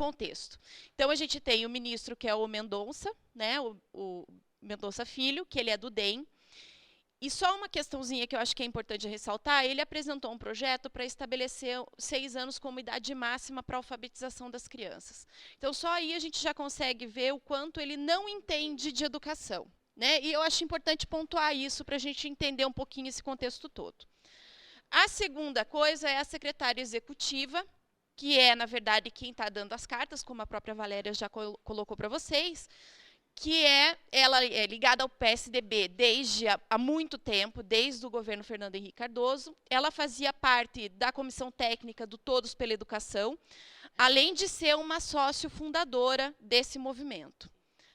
contexto. Então, a gente tem o ministro, que é o Mendonça, né, o Mendonça Filho, que ele é do DEM. E só uma questãozinha que eu acho que é importante ressaltar, ele apresentou um projeto para estabelecer 6 anos como idade máxima para a alfabetização das crianças. Então, só aí a gente já consegue ver o quanto ele não entende de educação, né? E eu acho importante pontuar isso para a gente entender um pouquinho esse contexto todo. A segunda coisa é a secretária executiva, que é, na verdade, quem está dando as cartas, como a própria Valéria já colocou para vocês, que ela é ligada ao PSDB desde há muito tempo, desde o governo Fernando Henrique Cardoso. Ela fazia parte da comissão técnica do Todos pela Educação, além de ser uma sócio fundadora desse movimento,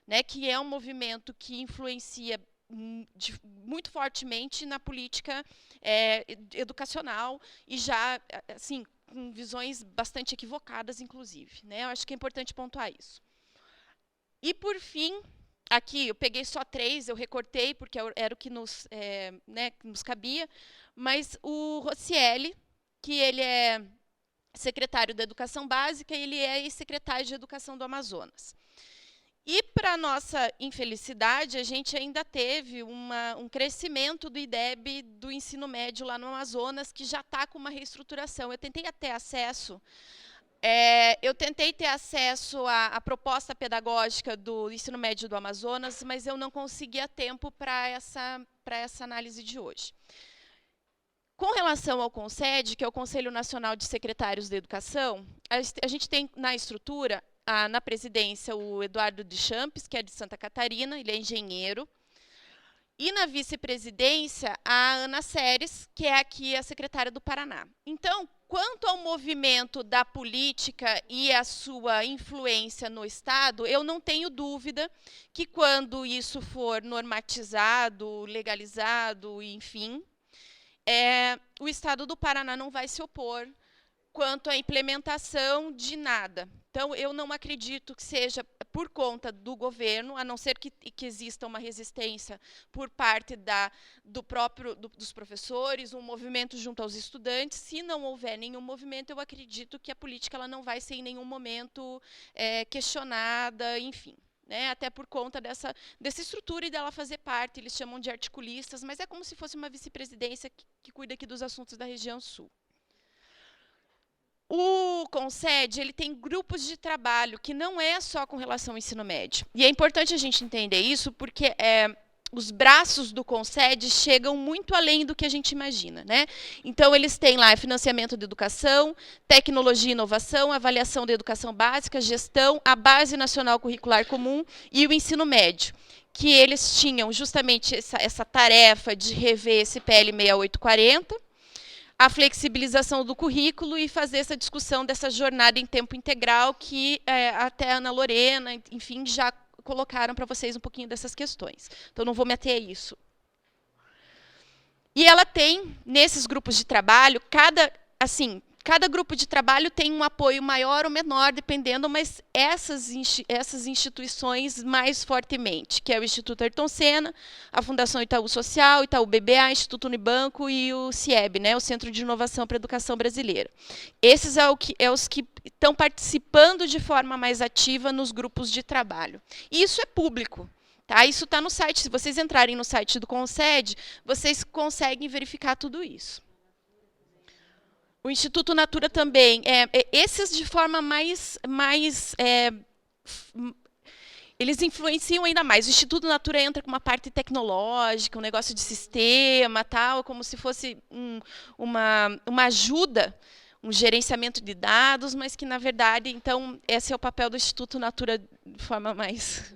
né, que é um movimento que influencia muito fortemente na política educacional e já, assim, com visões bastante equivocadas, inclusive, né? Eu acho que é importante pontuar isso. E, por fim, aqui eu peguei só 3, eu recortei, porque era o que nos, né, nos cabia, mas o Rocieli, que ele é secretário da Educação Básica, ele é ex-secretário de Educação do Amazonas. E, para nossa infelicidade, a gente ainda teve um crescimento do IDEB do ensino médio lá no Amazonas, que já está com uma reestruturação. Eu tentei ter acesso à proposta pedagógica do ensino médio do Amazonas, mas eu não conseguia tempo para essa análise de hoje. Com relação ao CONSED, que é o Conselho Nacional de Secretários de Educação, a gente tem na estrutura, na presidência, o Eduardo Deschamps, que é de Santa Catarina, ele é engenheiro. E na vice-presidência, a Ana Seres, que é aqui a secretária do Paraná. Então, quanto ao movimento da política e a sua influência no Estado, eu não tenho dúvida que, quando isso for normatizado, legalizado, enfim, o Estado do Paraná não vai se opor quanto à implementação de nada. Então, eu não acredito que seja por conta do governo, a não ser que exista uma resistência por parte dos professores, um movimento junto aos estudantes. Se não houver nenhum movimento, eu acredito que a política ela não vai ser em nenhum momento questionada, enfim. Né, até por conta dessa estrutura e dela fazer parte, eles chamam de articulistas, mas é como se fosse uma vice-presidência que cuida aqui dos assuntos da região sul. O CONSED, ele tem grupos de trabalho que não é só com relação ao ensino médio. E é importante a gente entender isso, porque os braços do CONSED chegam muito além do que a gente imagina, né? Então, eles têm lá financiamento de educação, tecnologia e inovação, avaliação da educação básica, gestão, a Base Nacional Curricular Comum e o ensino médio, que eles tinham justamente essa tarefa de rever esse PL 6840, a flexibilização do currículo e fazer essa discussão dessa jornada em tempo integral que até a Ana Lorena, enfim, já colocaram para vocês um pouquinho dessas questões. Então, não vou me ater a isso. E ela tem, nesses grupos de trabalho, cada grupo de trabalho tem um apoio maior ou menor, dependendo, mas essas instituições mais fortemente, que é o Instituto Ayrton Senna, a Fundação Itaú Social, Itaú BBA, Instituto Unibanco e o CIEB, né, o Centro de Inovação para a Educação Brasileira. Esses os que estão participando de forma mais ativa nos grupos de trabalho. E isso é público. Tá? Isso está no site. Se vocês entrarem no site do CONSED, vocês conseguem verificar tudo isso. O Instituto Natura também. Esses, de forma eles influenciam ainda mais. O Instituto Natura entra com uma parte tecnológica, um negócio de sistema, tal, como se fosse uma ajuda, um gerenciamento de dados, mas que, na verdade, então, esse é o papel do Instituto Natura de forma mais...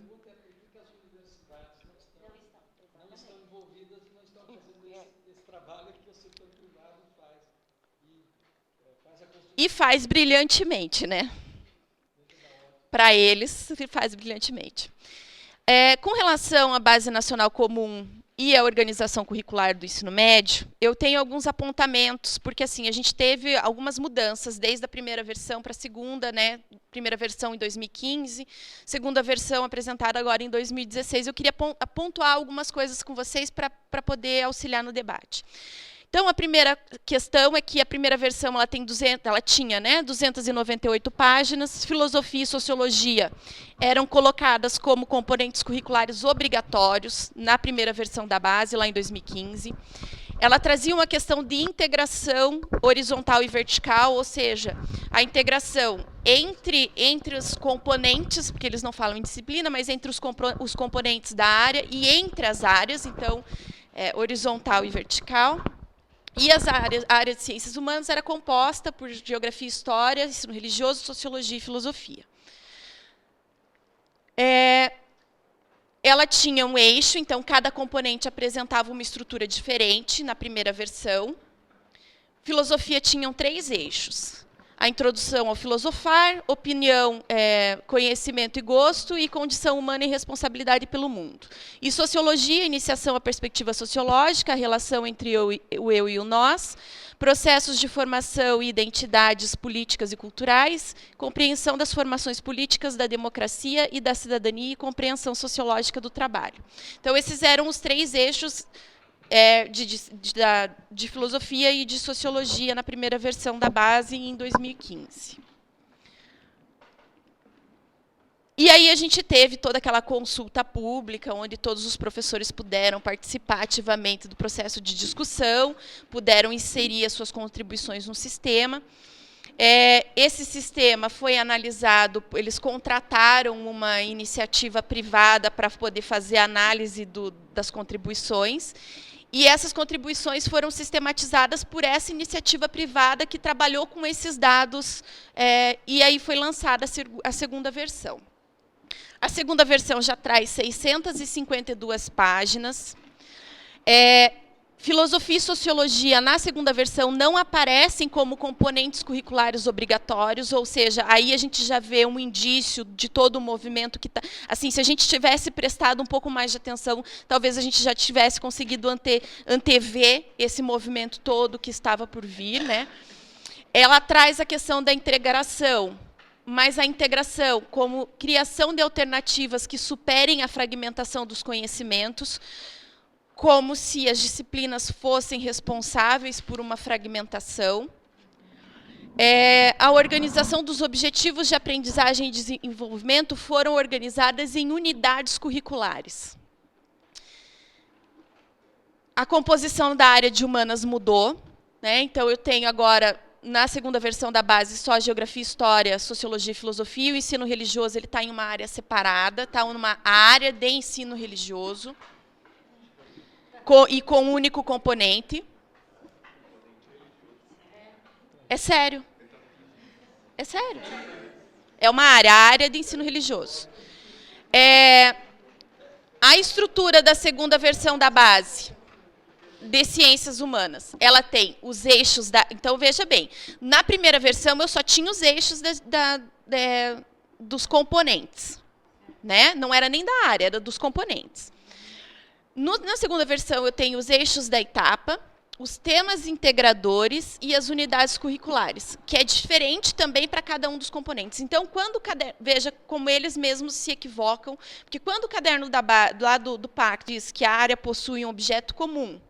E faz brilhantemente, né? Para eles, faz brilhantemente. Com relação à Base Nacional Comum e à organização curricular do ensino médio, eu tenho alguns apontamentos, porque assim, a gente teve algumas mudanças, desde a primeira versão para a segunda, né? Primeira versão em 2015, segunda versão apresentada agora em 2016. Eu queria pontuar algumas coisas com vocês para poder auxiliar no debate. Então, a primeira questão é que a primeira versão ela tinha, né, 298 páginas. Filosofia e sociologia eram colocadas como componentes curriculares obrigatórios na primeira versão da base, lá em 2015. Ela trazia uma questão de integração horizontal e vertical, ou seja, a integração entre os componentes, porque eles não falam em disciplina, mas entre os componentes da área e entre as áreas, então, horizontal e vertical. E a área de ciências humanas era composta por geografia e história, ensino religioso, sociologia e filosofia. Ela tinha um eixo, então cada componente apresentava uma estrutura diferente na primeira versão. Filosofia tinham 3 eixos. A introdução ao filosofar, opinião, conhecimento e gosto, e condição humana e responsabilidade pelo mundo. E sociologia, iniciação à perspectiva sociológica, a relação entre o eu e o nós, processos de formação e identidades políticas e culturais, compreensão das formações políticas, da democracia e da cidadania e compreensão sociológica do trabalho. Então, esses eram os 3 eixos de filosofia e de sociologia na primeira versão da base, em 2015. E aí a gente teve toda aquela consulta pública, onde todos os professores puderam participar ativamente do processo de discussão, puderam inserir as suas contribuições no sistema. Esse sistema foi analisado, eles contrataram uma iniciativa privada para poder fazer a análise das contribuições, e essas contribuições foram sistematizadas por essa iniciativa privada que trabalhou com esses dados, e aí foi lançada a segunda versão. A segunda versão já traz 652 páginas. Filosofia e sociologia, na segunda versão, não aparecem como componentes curriculares obrigatórios, ou seja, aí a gente já vê um indício de todo o movimento que está... Assim, se a gente tivesse prestado um pouco mais de atenção, talvez a gente já tivesse conseguido antever esse movimento todo que estava por vir, né? Ela traz a questão da integração, mas a integração como criação de alternativas que superem a fragmentação dos conhecimentos, como se as disciplinas fossem responsáveis por uma fragmentação. A organização dos objetivos de aprendizagem e desenvolvimento foram organizadas em unidades curriculares. A composição da área de humanas mudou, né? Então, eu tenho agora, na segunda versão da base, só geografia, história, sociologia e filosofia. O ensino religioso está em uma área separada, está numa área de ensino religioso, e com um único componente. É sério. É sério. É uma área, a área de ensino religioso. A estrutura da segunda versão da base de ciências humanas, ela tem os eixos da... Então, veja bem, na primeira versão eu só tinha os eixos dos componentes, né? Não era nem da área, era dos componentes. Na segunda versão, eu tenho os eixos da etapa, os temas integradores e as unidades curriculares, que é diferente também para cada um dos componentes. Então, quando o caderno... Veja como eles mesmos se equivocam, porque quando o caderno lá do PAC diz que a área possui um objeto comum,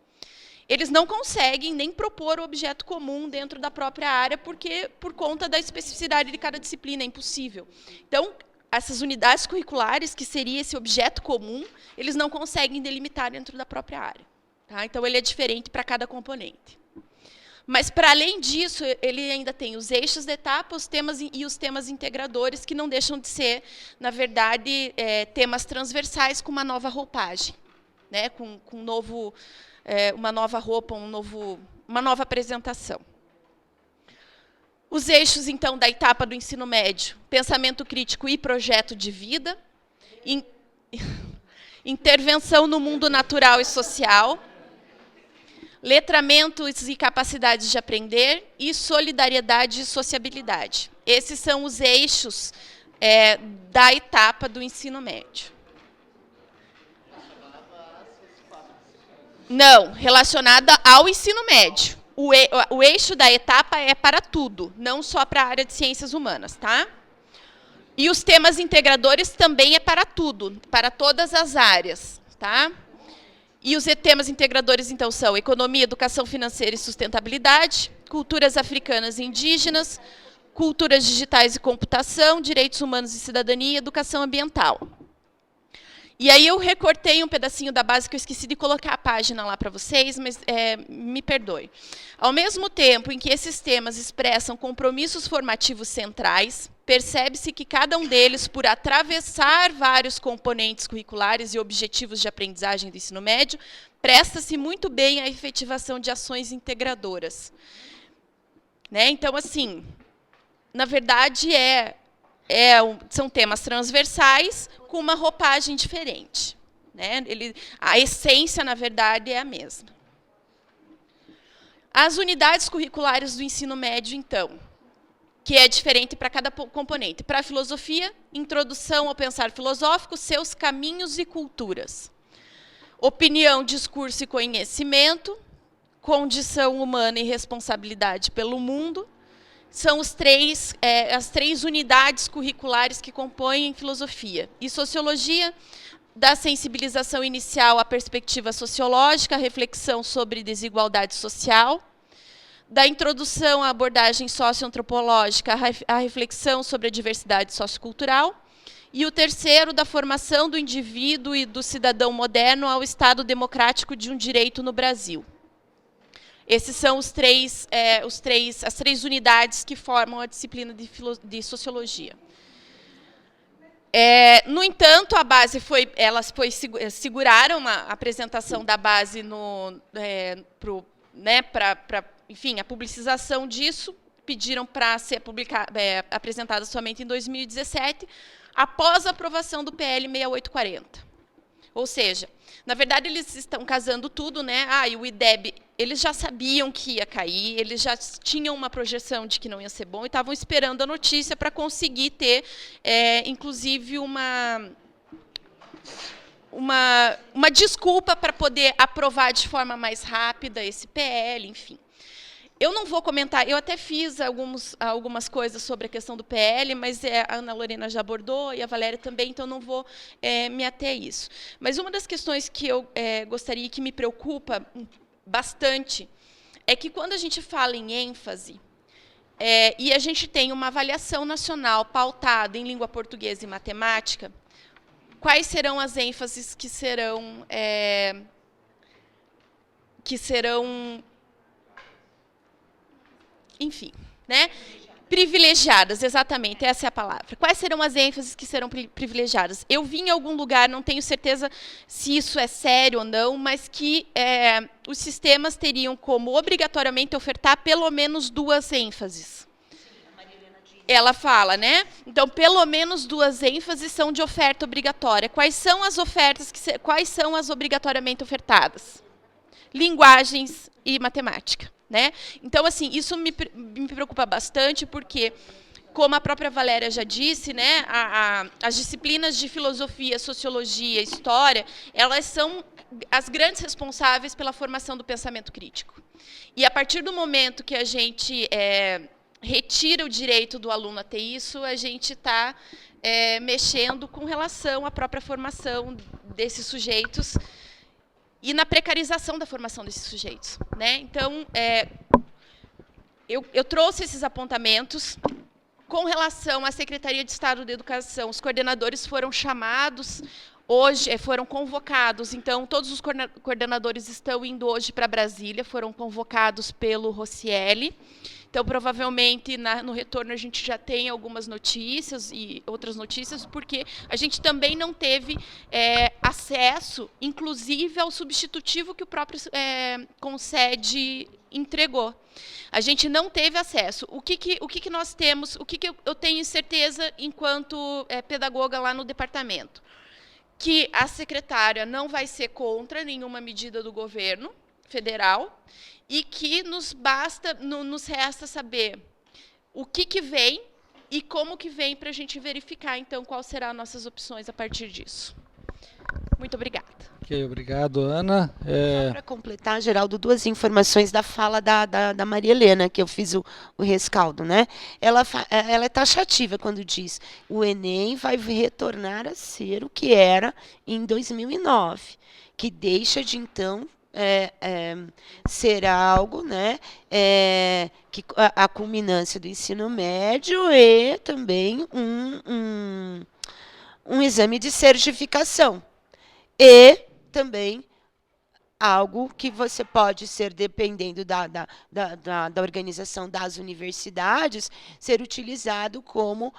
eles não conseguem nem propor o objeto comum dentro da própria área, porque por conta da especificidade de cada disciplina, é impossível. Então, essas unidades curriculares, que seria esse objeto comum, eles não conseguem delimitar dentro da própria área. Tá? Então, ele é diferente para cada componente. Mas, para além disso, ele ainda tem os eixos da etapa, os temas integradores, que não deixam de ser, na verdade, temas transversais com uma nova roupagem, né? Com uma nova roupa, uma nova apresentação. Os eixos, então, da etapa do ensino médio: pensamento crítico e projeto de vida, intervenção no mundo natural e social, letramentos e capacidades de aprender, e solidariedade e sociabilidade. Esses são os eixos da etapa do ensino médio. Não, relacionada ao ensino médio. O eixo da etapa é para tudo, não só para a área de ciências humanas, tá? E os temas integradores também é para tudo, para todas as áreas, tá? E os temas integradores, então, são economia, educação financeira e sustentabilidade, culturas africanas e indígenas, culturas digitais e computação, direitos humanos e cidadania e educação ambiental. E aí eu recortei um pedacinho da base que eu esqueci de colocar a página lá para vocês, mas me perdoe. Ao mesmo tempo em que esses temas expressam compromissos formativos centrais, percebe-se que cada um deles, por atravessar vários componentes curriculares e objetivos de aprendizagem do ensino médio, presta-se muito bem à efetivação de ações integradoras. Né? Então, assim, na verdade, são temas transversais com uma roupagem diferente. Né? A essência, na verdade, é a mesma. As unidades curriculares do ensino médio, então, que é diferente para cada componente. Para a filosofia, introdução ao pensar filosófico, seus caminhos e culturas. Opinião, discurso e conhecimento, condição humana e responsabilidade pelo mundo, são as três unidades curriculares que compõem filosofia. E sociologia, da sensibilização inicial à perspectiva sociológica, a reflexão sobre desigualdade social, da introdução à abordagem socioantropológica, a reflexão sobre a diversidade sociocultural, e o terceiro, da formação do indivíduo e do cidadão moderno ao Estado democrático de um direito no Brasil. Esses são as três unidades que formam a disciplina de sociologia. No entanto, a base seguraram a apresentação da base para, enfim, a publicização disso, pediram para ser apresentada somente em 2017, após a aprovação do PL 6840. Ou seja, na verdade, eles estão casando tudo, né? E o IDEB, eles já sabiam que ia cair, eles já tinham uma projeção de que não ia ser bom e estavam esperando a notícia para conseguir ter, inclusive, uma desculpa para poder aprovar de forma mais rápida esse PL, enfim. Eu não vou comentar, eu até fiz algumas coisas sobre a questão do PL, mas a Ana Lorena já abordou e a Valéria também, então não vou me ater a isso. Mas uma das questões que eu gostaria, que me preocupa bastante, é que quando a gente fala em ênfase, e a gente tem uma avaliação nacional pautada em língua portuguesa e matemática, quais serão as ênfases que serão enfim, né? Privilegiadas, exatamente, essa é a palavra. Quais serão as ênfases que serão privilegiadas? Eu vi em algum lugar, não tenho certeza se isso é sério ou não, mas que os sistemas teriam como obrigatoriamente ofertar pelo menos 2 ênfases. Ela fala, né? Então, pelo menos 2 ênfases são de oferta obrigatória. Quais são as ofertas, quais são as obrigatoriamente ofertadas? Linguagens e matemática. Né? Então, assim, isso me preocupa bastante, porque, como a própria Valéria já disse, né, as disciplinas de filosofia, sociologia, história, elas são as grandes responsáveis pela formação do pensamento crítico. E, a partir do momento que a gente retira o direito do aluno a ter isso, a gente está mexendo com relação à própria formação desses sujeitos, e na precarização da formação desses sujeitos. Né? Então, eu trouxe esses apontamentos. Com relação à Secretaria de Estado de Educação, os coordenadores foram chamados hoje, foram convocados. Então, todos os coordenadores estão indo hoje para Brasília, foram convocados pelo Rocieli. Então, provavelmente, no retorno, a gente já tem algumas notícias e outras notícias, porque a gente também não teve acesso, inclusive, ao substitutivo que o próprio Concede entregou. A gente não teve acesso. O que nós temos, o que eu tenho certeza, enquanto pedagoga lá no departamento? Que a secretária não vai ser contra nenhuma medida do governo federal, e que nos resta saber o que vem e como que vem, para a gente verificar, então, quais serão as nossas opções a partir disso. Muito obrigada. Ok, obrigado, Ana. Só para completar, Geraldo, duas informações da fala da Maria Helena, que eu fiz o rescaldo, né? Ela é taxativa quando diz o Enem vai retornar a ser o que era em 2009, que deixa de, então, ser algo, né, que a culminância do ensino médio e também um exame de certificação. E também algo que você pode ser, dependendo da organização das universidades, ser utilizado como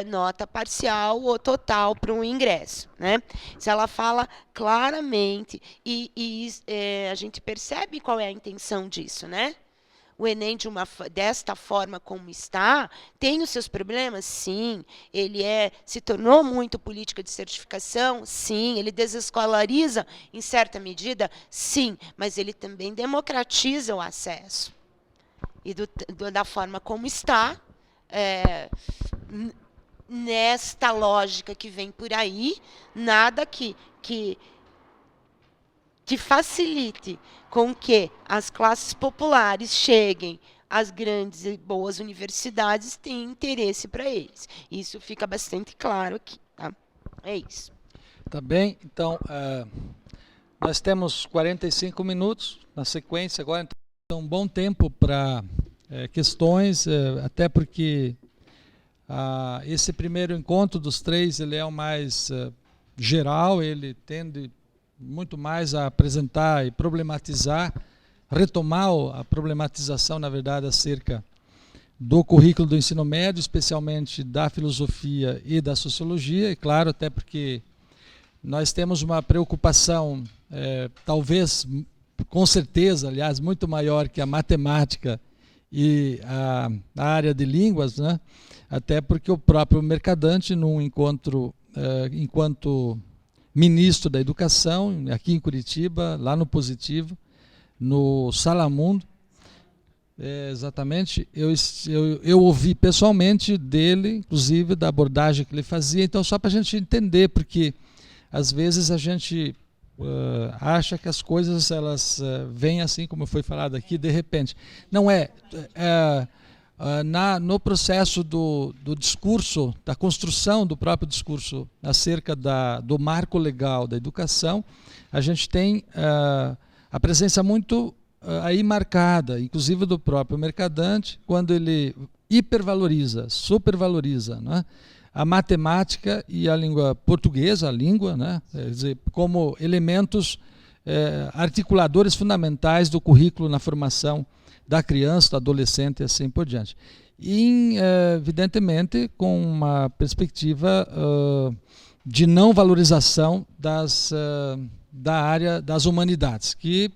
nota parcial ou total para um ingresso, né? Se ela fala claramente, a gente percebe qual é a intenção disso, né? O Enem, desta forma como está, tem os seus problemas? Sim. Ele se tornou muito política de certificação? Sim. Ele desescolariza, em certa medida? Sim. Mas ele também democratiza o acesso. E da forma como está, nesta lógica que vem por aí, nada que facilite com que as classes populares cheguem às grandes e boas universidades tem interesse para eles. Isso fica bastante claro aqui. Tá? É isso. Tá bem, então, nós temos 45 minutos na sequência agora, então um bom tempo para questões, até porque esse primeiro encontro dos três ele é o mais geral, ele tende muito mais a apresentar e problematizar, retomar a problematização, na verdade, acerca do currículo do ensino médio, especialmente da filosofia e da sociologia, e claro, até porque nós temos uma preocupação, talvez, com certeza, aliás, muito maior que a matemática e a área de línguas, né? Até porque o próprio Mercadante, num encontro, enquanto ministro da Educação, aqui em Curitiba, lá no Positivo, no Salamundo, exatamente, eu ouvi pessoalmente dele, inclusive da abordagem que ele fazia, então só para a gente entender, porque às vezes a gente acha que as coisas elas vêm assim, como foi falado aqui, de repente. Não no processo do discurso, da construção do próprio discurso acerca do marco legal da educação, a gente tem a presença muito aí marcada, inclusive do próprio Mercadante, quando ele hipervaloriza, supervaloriza, né, a matemática e a língua portuguesa, né, quer dizer, como elementos articuladores fundamentais do currículo na formação da criança, do adolescente e assim por diante. E, evidentemente, com uma perspectiva de não valorização da área das humanidades, que,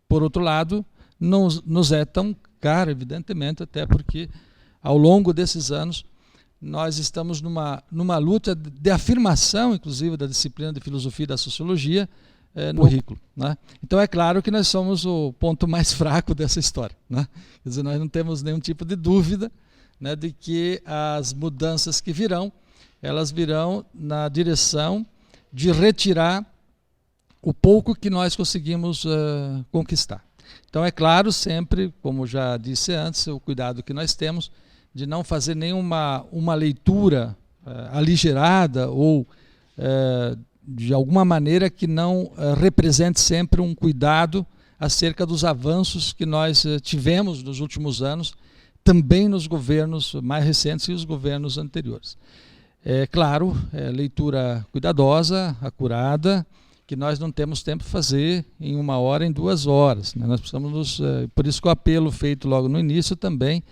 por outro lado, não nos é tão caro, evidentemente, até porque, ao longo desses anos, nós estamos numa luta de afirmação, inclusive, da disciplina de filosofia e da sociologia, no currículo, né? Então é claro que nós somos o ponto mais fraco dessa história, né? Quer dizer, nós não temos nenhum tipo de dúvida, né, de que as mudanças que virão, elas virão na direção de retirar o pouco que nós conseguimos conquistar. Então é claro sempre, como já disse antes, o cuidado que nós temos de não fazer nenhuma leitura aligerada ou de alguma maneira que não represente sempre um cuidado acerca dos avanços que nós tivemos nos últimos anos, também nos governos mais recentes e os governos anteriores. É claro, leitura cuidadosa, acurada, que nós não temos tempo de fazer em 1 hora, em 2 horas, né? Nós precisamos, por isso que o apelo feito logo no início também,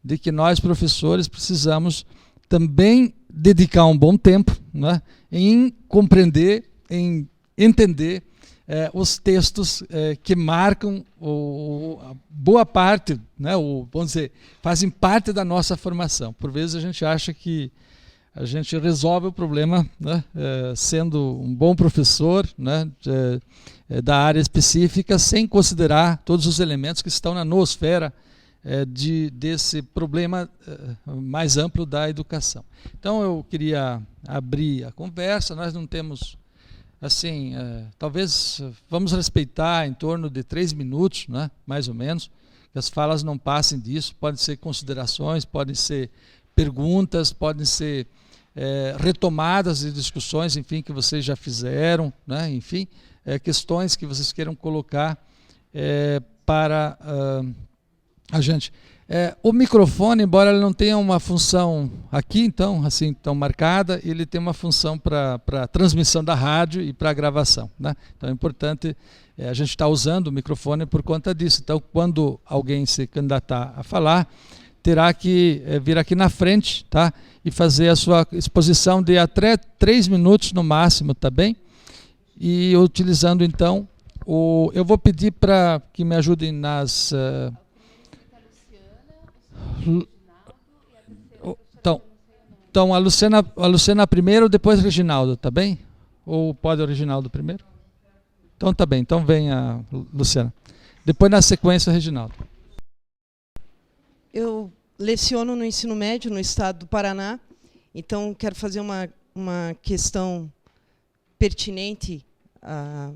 de que nós, professores, precisamos também dedicar um bom tempo, né, em compreender, em entender os textos que marcam a boa parte, né, vamos dizer, fazem parte da nossa formação. Por vezes a gente acha que a gente resolve o problema, né, sendo um bom professor, né, da área específica, sem considerar todos os elementos que estão na noosfera desse problema mais amplo da educação. Então eu queria abrir a conversa, nós não temos assim, talvez vamos respeitar em torno de 3 minutos, né, mais ou menos, que as falas não passem disso, podem ser considerações, podem ser perguntas, podem ser retomadas de discussões, enfim, que vocês já fizeram, né, enfim, questões que vocês queiram colocar para a gente. O microfone, embora ele não tenha uma função aqui, então, assim, tão marcada, ele tem uma função para transmissão da rádio e para gravação, né? Então é importante, a gente está usando o microfone por conta disso. Então, quando alguém se candidatar a falar, terá que vir aqui na frente, tá? E fazer a sua exposição de até 3 minutos no máximo, tá bem? E utilizando, então, eu vou pedir para que me ajudem nas... Então a Luciana primeiro, depois o Reginaldo, tá bem? Ou pode o Reginaldo primeiro? Então tá bem, então vem a Luciana. Depois na sequência o Reginaldo. Eu leciono no ensino médio no estado do Paraná, então quero fazer uma questão pertinente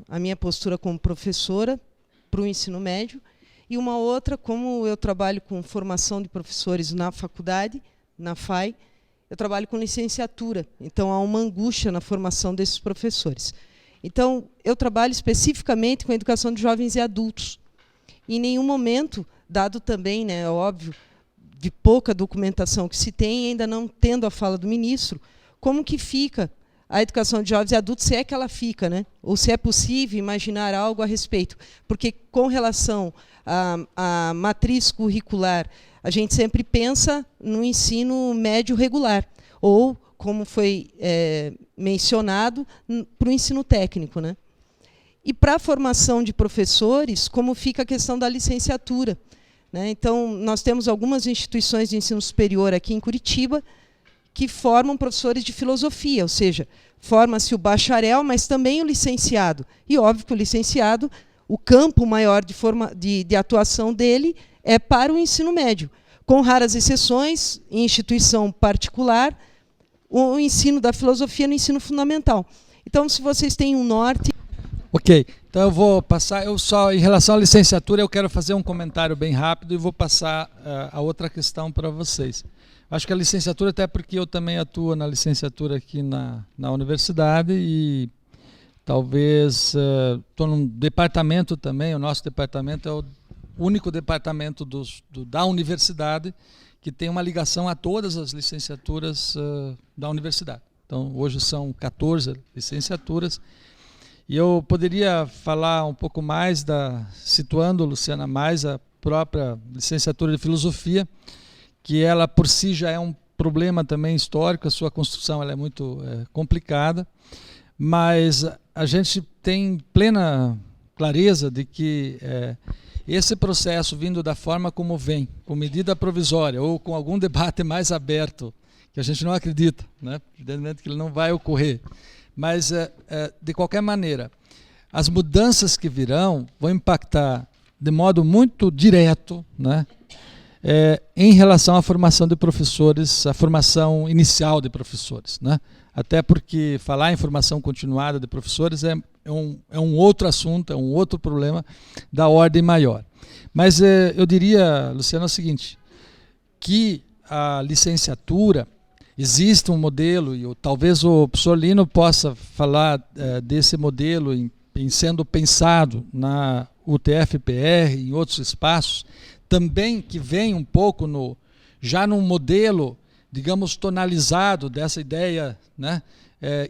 à minha postura como professora para o ensino médio, e uma outra, como eu trabalho com formação de professores na faculdade, na FAI, eu trabalho com licenciatura, então há uma angústia na formação desses professores. Então, eu trabalho especificamente com a educação de jovens e adultos. Em nenhum momento, dado também, né, é óbvio, de pouca documentação que se tem, ainda não tendo a fala do ministro, como que fica a educação de jovens e adultos, se é que ela fica, né? Ou se é possível imaginar algo a respeito. Porque, com relação à matriz curricular, a gente sempre pensa no ensino médio regular, ou, como foi mencionado, para o ensino técnico, né? E para a formação de professores, como fica a questão da licenciatura, né? Então, nós temos algumas instituições de ensino superior aqui em Curitiba que formam professores de filosofia, ou seja, forma-se o bacharel, mas também o licenciado. E, óbvio, que o licenciado, o campo maior de atuação dele é para o ensino médio. Com raras exceções, em instituição particular, o ensino da filosofia no ensino fundamental. Então, se vocês têm um norte... Ok, então eu vou passar, em relação à licenciatura, eu quero fazer um comentário bem rápido e vou passar a outra questão para vocês. Acho que a licenciatura, até porque eu também atuo na licenciatura aqui na universidade e talvez estou num departamento também, o nosso departamento é o único departamento da universidade que tem uma ligação a todas as licenciaturas da universidade. Então, hoje são 14 licenciaturas. E eu poderia falar um pouco mais, situando, Luciana, mais a própria licenciatura de filosofia, que ela por si já é um problema também histórico, a sua construção ela é muito complicada, mas a gente tem plena clareza de que esse processo vindo da forma como vem, com medida provisória ou com algum debate mais aberto, que a gente não acredita, né? Evidentemente que ele não vai ocorrer, mas de qualquer maneira, as mudanças que virão vão impactar de modo muito direto, né? Em relação à formação de professores, a formação inicial de professores, né? Até porque falar em formação continuada de professores é um outro assunto, é um outro problema da ordem maior. Mas eu diria, Luciano, o seguinte, que a licenciatura, existe um modelo, e talvez o professor Lino possa falar desse modelo em sendo pensado na UTF-PR e em outros espaços, também que vem um pouco já num modelo, digamos, tonalizado dessa ideia, né,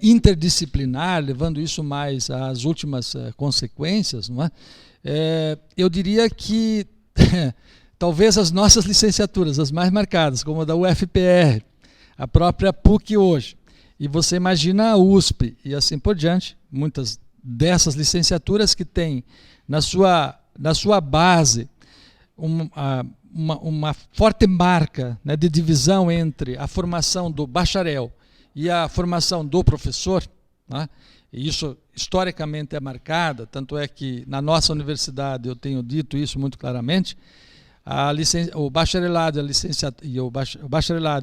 interdisciplinar, levando isso mais às últimas consequências, não é? Eu diria que talvez as nossas licenciaturas, as mais marcadas, como a da UFPR, a própria PUC hoje, e você imagina a USP e assim por diante, muitas dessas licenciaturas que têm na sua base uma forte marca, né, de divisão entre a formação do bacharel e a formação do professor, né, e isso historicamente é marcada, tanto é que na nossa universidade, eu tenho dito isso muito claramente, o bacharelado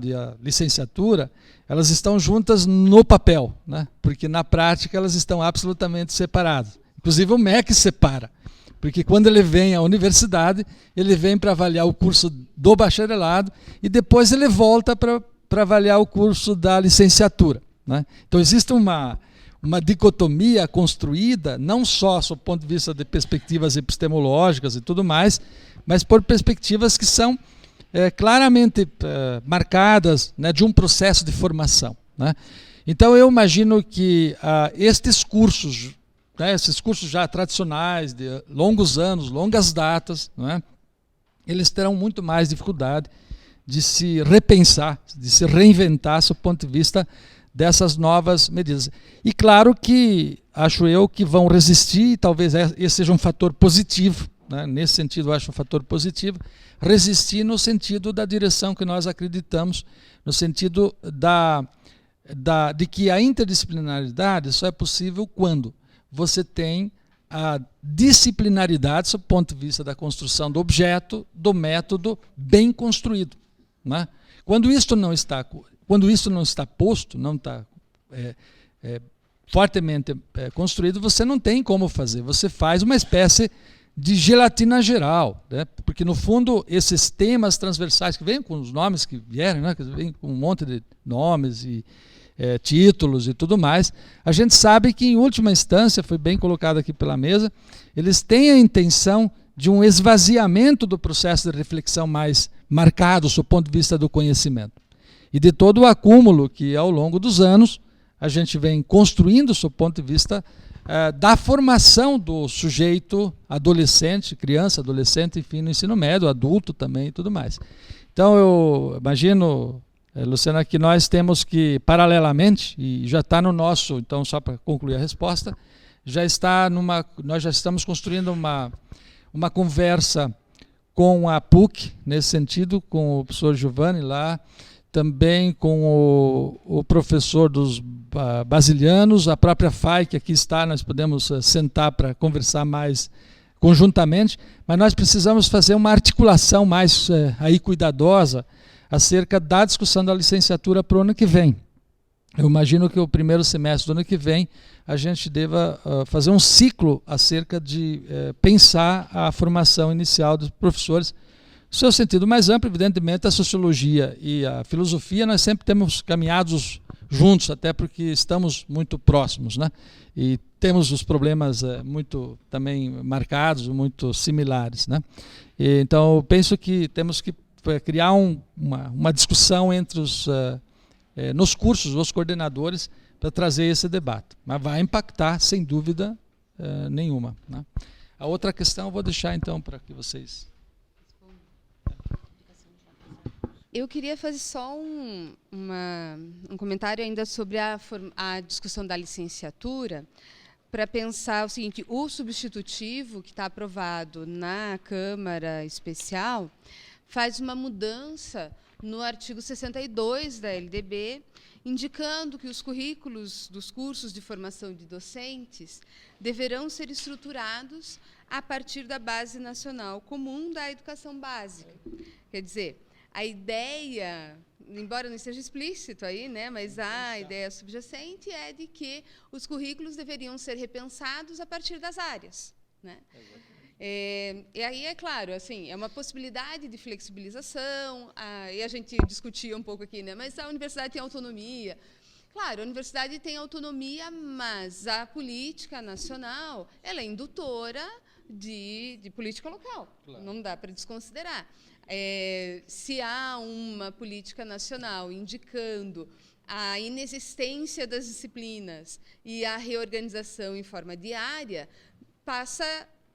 e a licenciatura, elas estão juntas no papel, né? Porque na prática elas estão absolutamente separadas. Inclusive o MEC separa, porque quando ele vem à universidade, ele vem para avaliar o curso do bacharelado e depois ele volta para avaliar o curso da licenciatura, né? Então existe uma dicotomia construída, não só do ponto de vista de perspectivas epistemológicas e tudo mais, mas por perspectivas que são claramente marcadas, né, de um processo de formação, né? Então eu imagino que estes cursos, né, esses cursos já tradicionais, de longos anos, longas datas, né, eles terão muito mais dificuldade de se repensar, de se reinventar do ponto de vista dessas novas medidas. E claro que, acho eu, que vão resistir, e talvez esse seja um fator positivo, né? Nesse sentido eu acho um fator positivo, resistir no sentido da direção que nós acreditamos, no sentido de que a interdisciplinaridade só é possível quando você tem a disciplinaridade, do ponto de vista da construção do objeto, do método bem construído, né? Quando isso não está posto, não está fortemente construído, você não tem como fazer. Você faz uma espécie de gelatina geral, né? Porque no fundo esses temas transversais que vêm com os nomes que vieram, né? Que vêm com um monte de nomes e títulos e tudo mais, a gente sabe que em última instância, foi bem colocado aqui pela mesa, eles têm a intenção de um esvaziamento do processo de reflexão mais marcado do ponto de vista do conhecimento. E de todo o acúmulo que ao longo dos anos a gente vem construindo do ponto de vista da formação do sujeito adolescente, criança, adolescente, enfim, no ensino médio, adulto também e tudo mais. Então eu imagino, Luciana, que nós temos que, paralelamente, e já está no nosso, então só para concluir a resposta, nós já estamos construindo uma conversa com a PUC, nesse sentido, com o professor Giovanni lá, também com o professor dos basilianos, a própria FAI, que aqui está, nós podemos sentar para conversar mais conjuntamente, mas nós precisamos fazer uma articulação mais aí cuidadosa acerca da discussão da licenciatura para o ano que vem. Eu imagino que o primeiro semestre do ano que vem a gente deva fazer um ciclo acerca de pensar a formação inicial dos professores. No seu sentido mais amplo, evidentemente, a sociologia e a filosofia nós sempre temos caminhados juntos, até porque estamos muito próximos, né? E temos os problemas muito também marcados, muito similares, né? Então, eu penso que temos que criar uma discussão entre nos cursos, os coordenadores, para trazer esse debate. Mas vai impactar, sem dúvida nenhuma, né? A outra questão eu vou deixar, então, para que vocês... Eu queria fazer só um comentário ainda sobre a discussão da licenciatura, para pensar o seguinte: o substitutivo que está aprovado na Câmara Especial faz uma mudança no artigo 62 da LDB, indicando que os currículos dos cursos de formação de docentes deverão ser estruturados a partir da Base Nacional Comum da Educação Básica. Quer dizer, a ideia, embora não esteja explícito aí, né, mas a ideia subjacente é de que os currículos deveriam ser repensados a partir das áreas, né? E aí, é claro, assim, é uma possibilidade de flexibilização, e a gente discutia um pouco aqui, né, mas a universidade tem autonomia. Claro, a universidade tem autonomia, mas a política nacional ela é indutora de política local. Claro. Não dá para desconsiderar. Se há uma política nacional indicando a inexistência das disciplinas e a reorganização em forma diária, passa,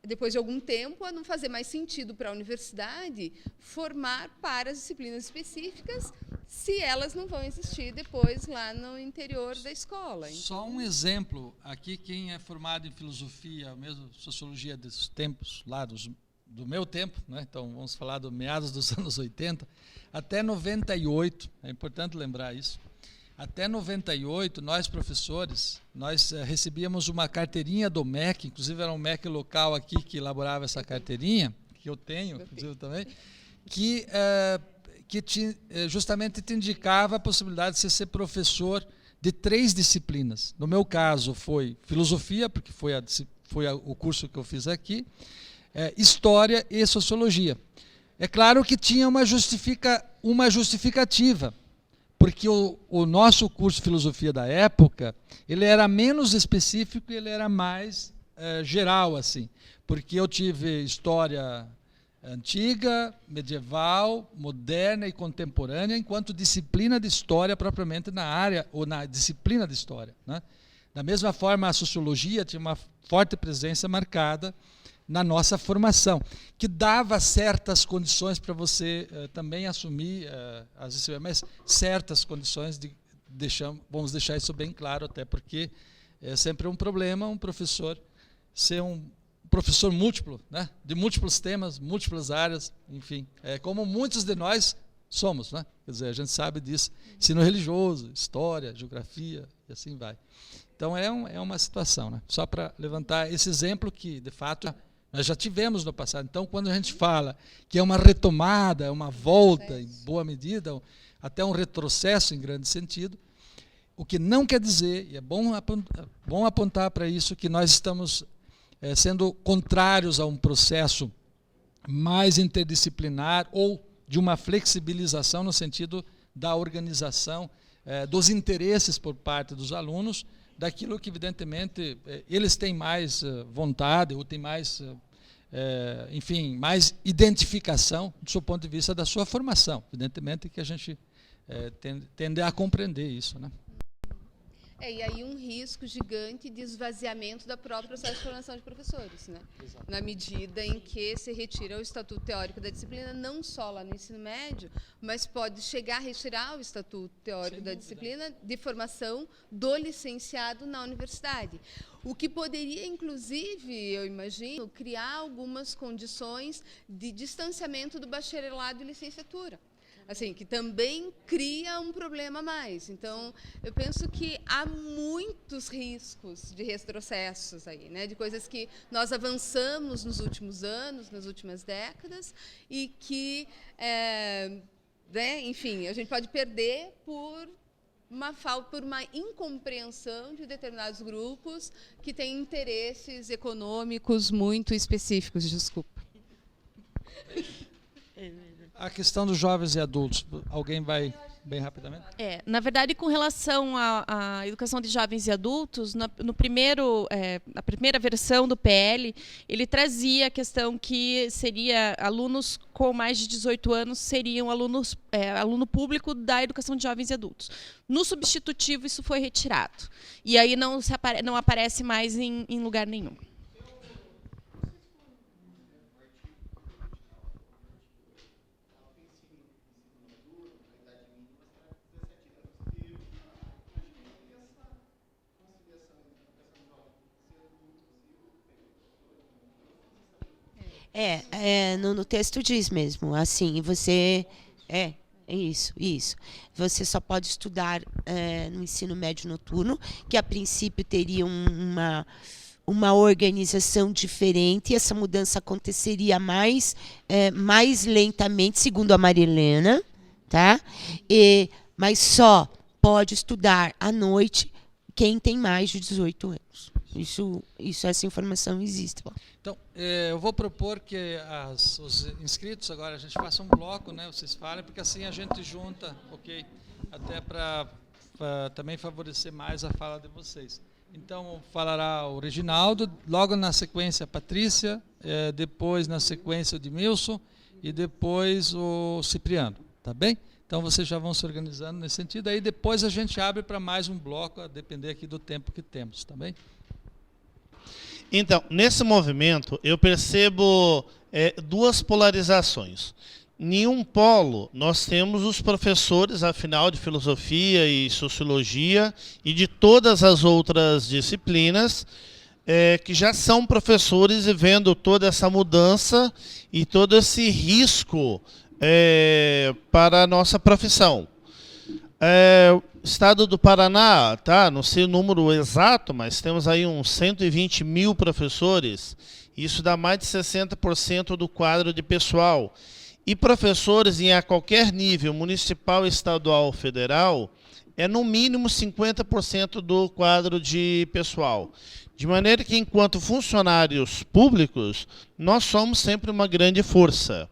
depois de algum tempo, a não fazer mais sentido para a universidade formar para as disciplinas específicas, se elas não vão existir depois lá no interior da escola. Só um exemplo, aqui quem é formado em filosofia, mesmo sociologia dos tempos lá do meu tempo, né? Então vamos falar do meados dos anos 80, até 98, é importante lembrar isso, até 98, nós professores, nós recebíamos uma carteirinha do MEC, inclusive era um MEC local aqui que elaborava essa carteirinha, que eu tenho, inclusive também, que justamente te indicava a possibilidade de você ser professor de 3 disciplinas. No meu caso foi filosofia, porque foi o curso que eu fiz aqui, história e sociologia. É claro que tinha uma justificativa, porque o nosso curso de filosofia da época, ele era menos específico e ele era mais geral, assim, porque eu tive história antiga, medieval, moderna e contemporânea, enquanto disciplina de história propriamente na área, ou na disciplina de história, né? Da mesma forma, a sociologia tinha uma forte presença marcada na nossa formação, que dava certas condições para você também assumir as disciplinas, mas certas condições, vamos deixar isso bem claro, até porque é sempre um problema um professor ser um professor múltiplo, né? De múltiplos temas, múltiplas áreas, enfim, como muitos de nós somos, né? Quer dizer, a gente sabe disso, ensino religioso, história, geografia, e assim vai. Então é uma situação, né? Só para levantar esse exemplo que, de fato, nós já tivemos no passado. Então, quando a gente fala que é uma retomada, é uma volta, em boa medida, até um retrocesso em grande sentido, o que não quer dizer, e é bom apontar para isso, que nós estamos sendo contrários a um processo mais interdisciplinar ou de uma flexibilização no sentido da organização dos interesses por parte dos alunos, daquilo que, evidentemente, eles têm mais vontade, ou têm mais, enfim, mais identificação do seu ponto de vista da sua formação. Evidentemente que a gente tende a compreender isso, né? E aí um risco gigante de esvaziamento do próprio processo de formação de professores, né? Na medida em que se retira o estatuto teórico da disciplina, não só lá no ensino médio, mas pode chegar a retirar o estatuto teórico da disciplina de formação do licenciado na universidade. O que poderia, inclusive, eu imagino, criar algumas condições de distanciamento do bacharelado e licenciatura. Assim, que também cria um problema a mais. Então, eu penso que há muitos riscos de retrocessos aí, né? De coisas que nós avançamos nos últimos anos, nas últimas décadas, e que, né, enfim, a gente pode perder por uma incompreensão de determinados grupos que têm interesses econômicos muito específicos. Desculpa. A questão dos jovens e adultos, alguém vai bem rapidamente? Na verdade, com relação à educação de jovens e adultos, na primeira versão do PL, ele trazia a questão que seria alunos com mais de 18 anos seriam aluno público da educação de jovens e adultos. No substitutivo, isso foi retirado. E aí não aparece mais em lugar nenhum. No texto diz mesmo, assim, você... Isso. Você só pode estudar no ensino médio noturno, que a princípio teria uma organização diferente, e essa mudança aconteceria mais lentamente, segundo a Marilena, tá? Mas só pode estudar à noite quem tem mais de 18 anos. Essa informação existe. Então, eu vou propor que os inscritos agora a gente faça um bloco, né? Vocês falem, porque assim a gente junta, ok? Até para também favorecer mais a fala de vocês. Então, falará o Reginaldo, logo na sequência a Patrícia, depois na sequência o Edmilson e depois o Cipriano, tá bem? Então, vocês já vão se organizando nesse sentido. Aí depois a gente abre para mais um bloco, a depender aqui do tempo que temos, tá bem? Então, nesse movimento, eu percebo duas polarizações. Em um polo, nós temos os professores, afinal, de filosofia e sociologia e de todas as outras disciplinas, que já são professores e vendo toda essa mudança e todo esse risco para a nossa profissão. Estado do Paraná, tá? Não sei o número exato, mas temos aí uns 120 mil professores. Isso dá mais de 60% do quadro de pessoal. E professores a qualquer nível, municipal, estadual ou federal, é no mínimo 50% do quadro de pessoal. De maneira que, enquanto funcionários públicos, nós somos sempre uma grande força.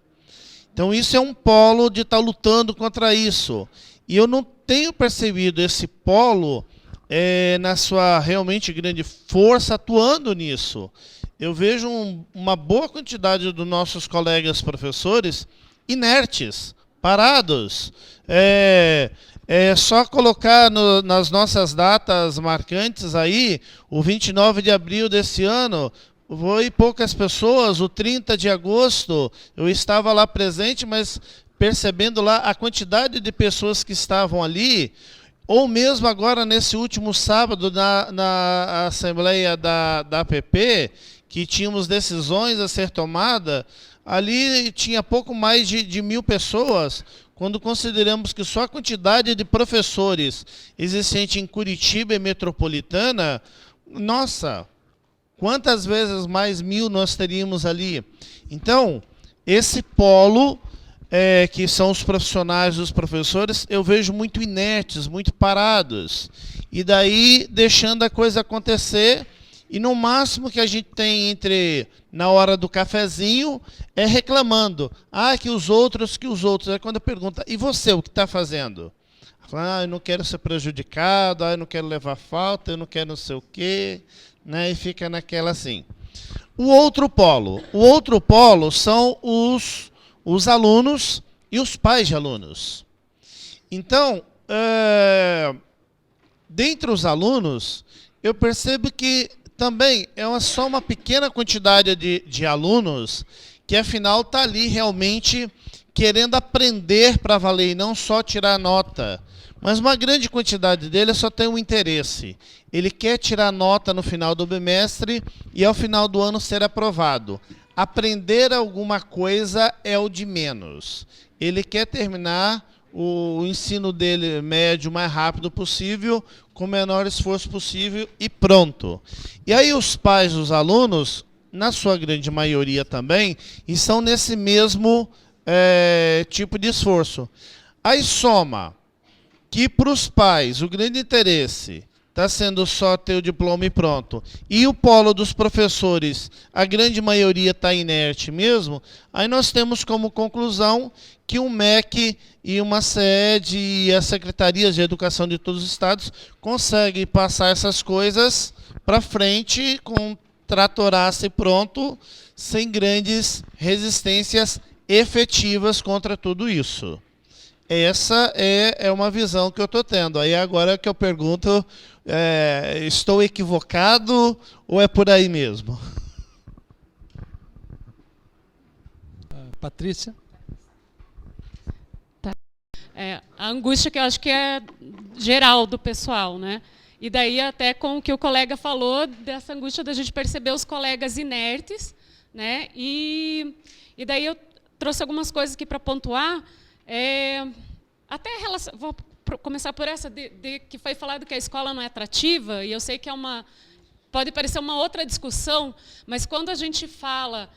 Então, isso é um polo de estar lutando contra isso. E eu não tenho percebido esse polo na sua realmente grande força atuando nisso. Eu vejo uma boa quantidade dos nossos colegas professores inertes, parados. É só colocar nas nossas datas marcantes aí, o 29 de abril desse ano, foi poucas pessoas, o 30 de agosto, eu estava lá presente, mas percebendo lá a quantidade de pessoas que estavam ali, ou mesmo agora nesse último sábado na Assembleia da APP, que tínhamos decisões a ser tomadas, ali tinha pouco mais de 1.000 pessoas, quando consideramos que só a quantidade de professores existente em Curitiba e metropolitana, nossa, quantas vezes mais 1.000 nós teríamos ali? Então, esse polo, que são os profissionais, os professores, eu vejo muito inertes, muito parados. E daí, deixando a coisa acontecer, e no máximo que a gente tem na hora do cafezinho, é reclamando. Que os outros. Aí quando eu pergunto, e você, o que está fazendo? Fala, eu não quero ser prejudicado, eu não quero levar falta, eu não quero não sei o quê, né? E fica naquela assim. O outro polo são os alunos e os pais de alunos. Então, dentre os alunos, eu percebo que também só uma pequena quantidade de alunos que, afinal, está ali realmente querendo aprender para valer e não só tirar nota. Mas uma grande quantidade dele só tem um interesse. Ele quer tirar nota no final do bimestre e, ao final do ano, ser aprovado. Aprender alguma coisa é o de menos. Ele quer terminar o ensino dele médio o mais rápido possível, com o menor esforço possível e pronto. E aí os pais dos alunos, na sua grande maioria também, estão nesse mesmo tipo de esforço. Aí soma que para os pais o grande interesse está sendo só ter o diploma e pronto, e o polo dos professores, a grande maioria está inerte mesmo, aí nós temos como conclusão que o MEC e uma SED e as secretarias de educação de todos os estados conseguem passar essas coisas para frente com tratoraço e pronto, sem grandes resistências efetivas contra tudo isso. Essa é uma visão que eu estou tendo. Aí agora que eu pergunto, estou equivocado ou é por aí mesmo? Patrícia? A angústia que eu acho que é geral do pessoal, né? E daí até com o que o colega falou, dessa angústia da gente perceber os colegas inertes, né? E daí eu trouxe algumas coisas aqui para pontuar. Vou começar por essa, que foi falado que a escola não é atrativa, e eu sei que pode parecer uma outra discussão, mas quando a gente fala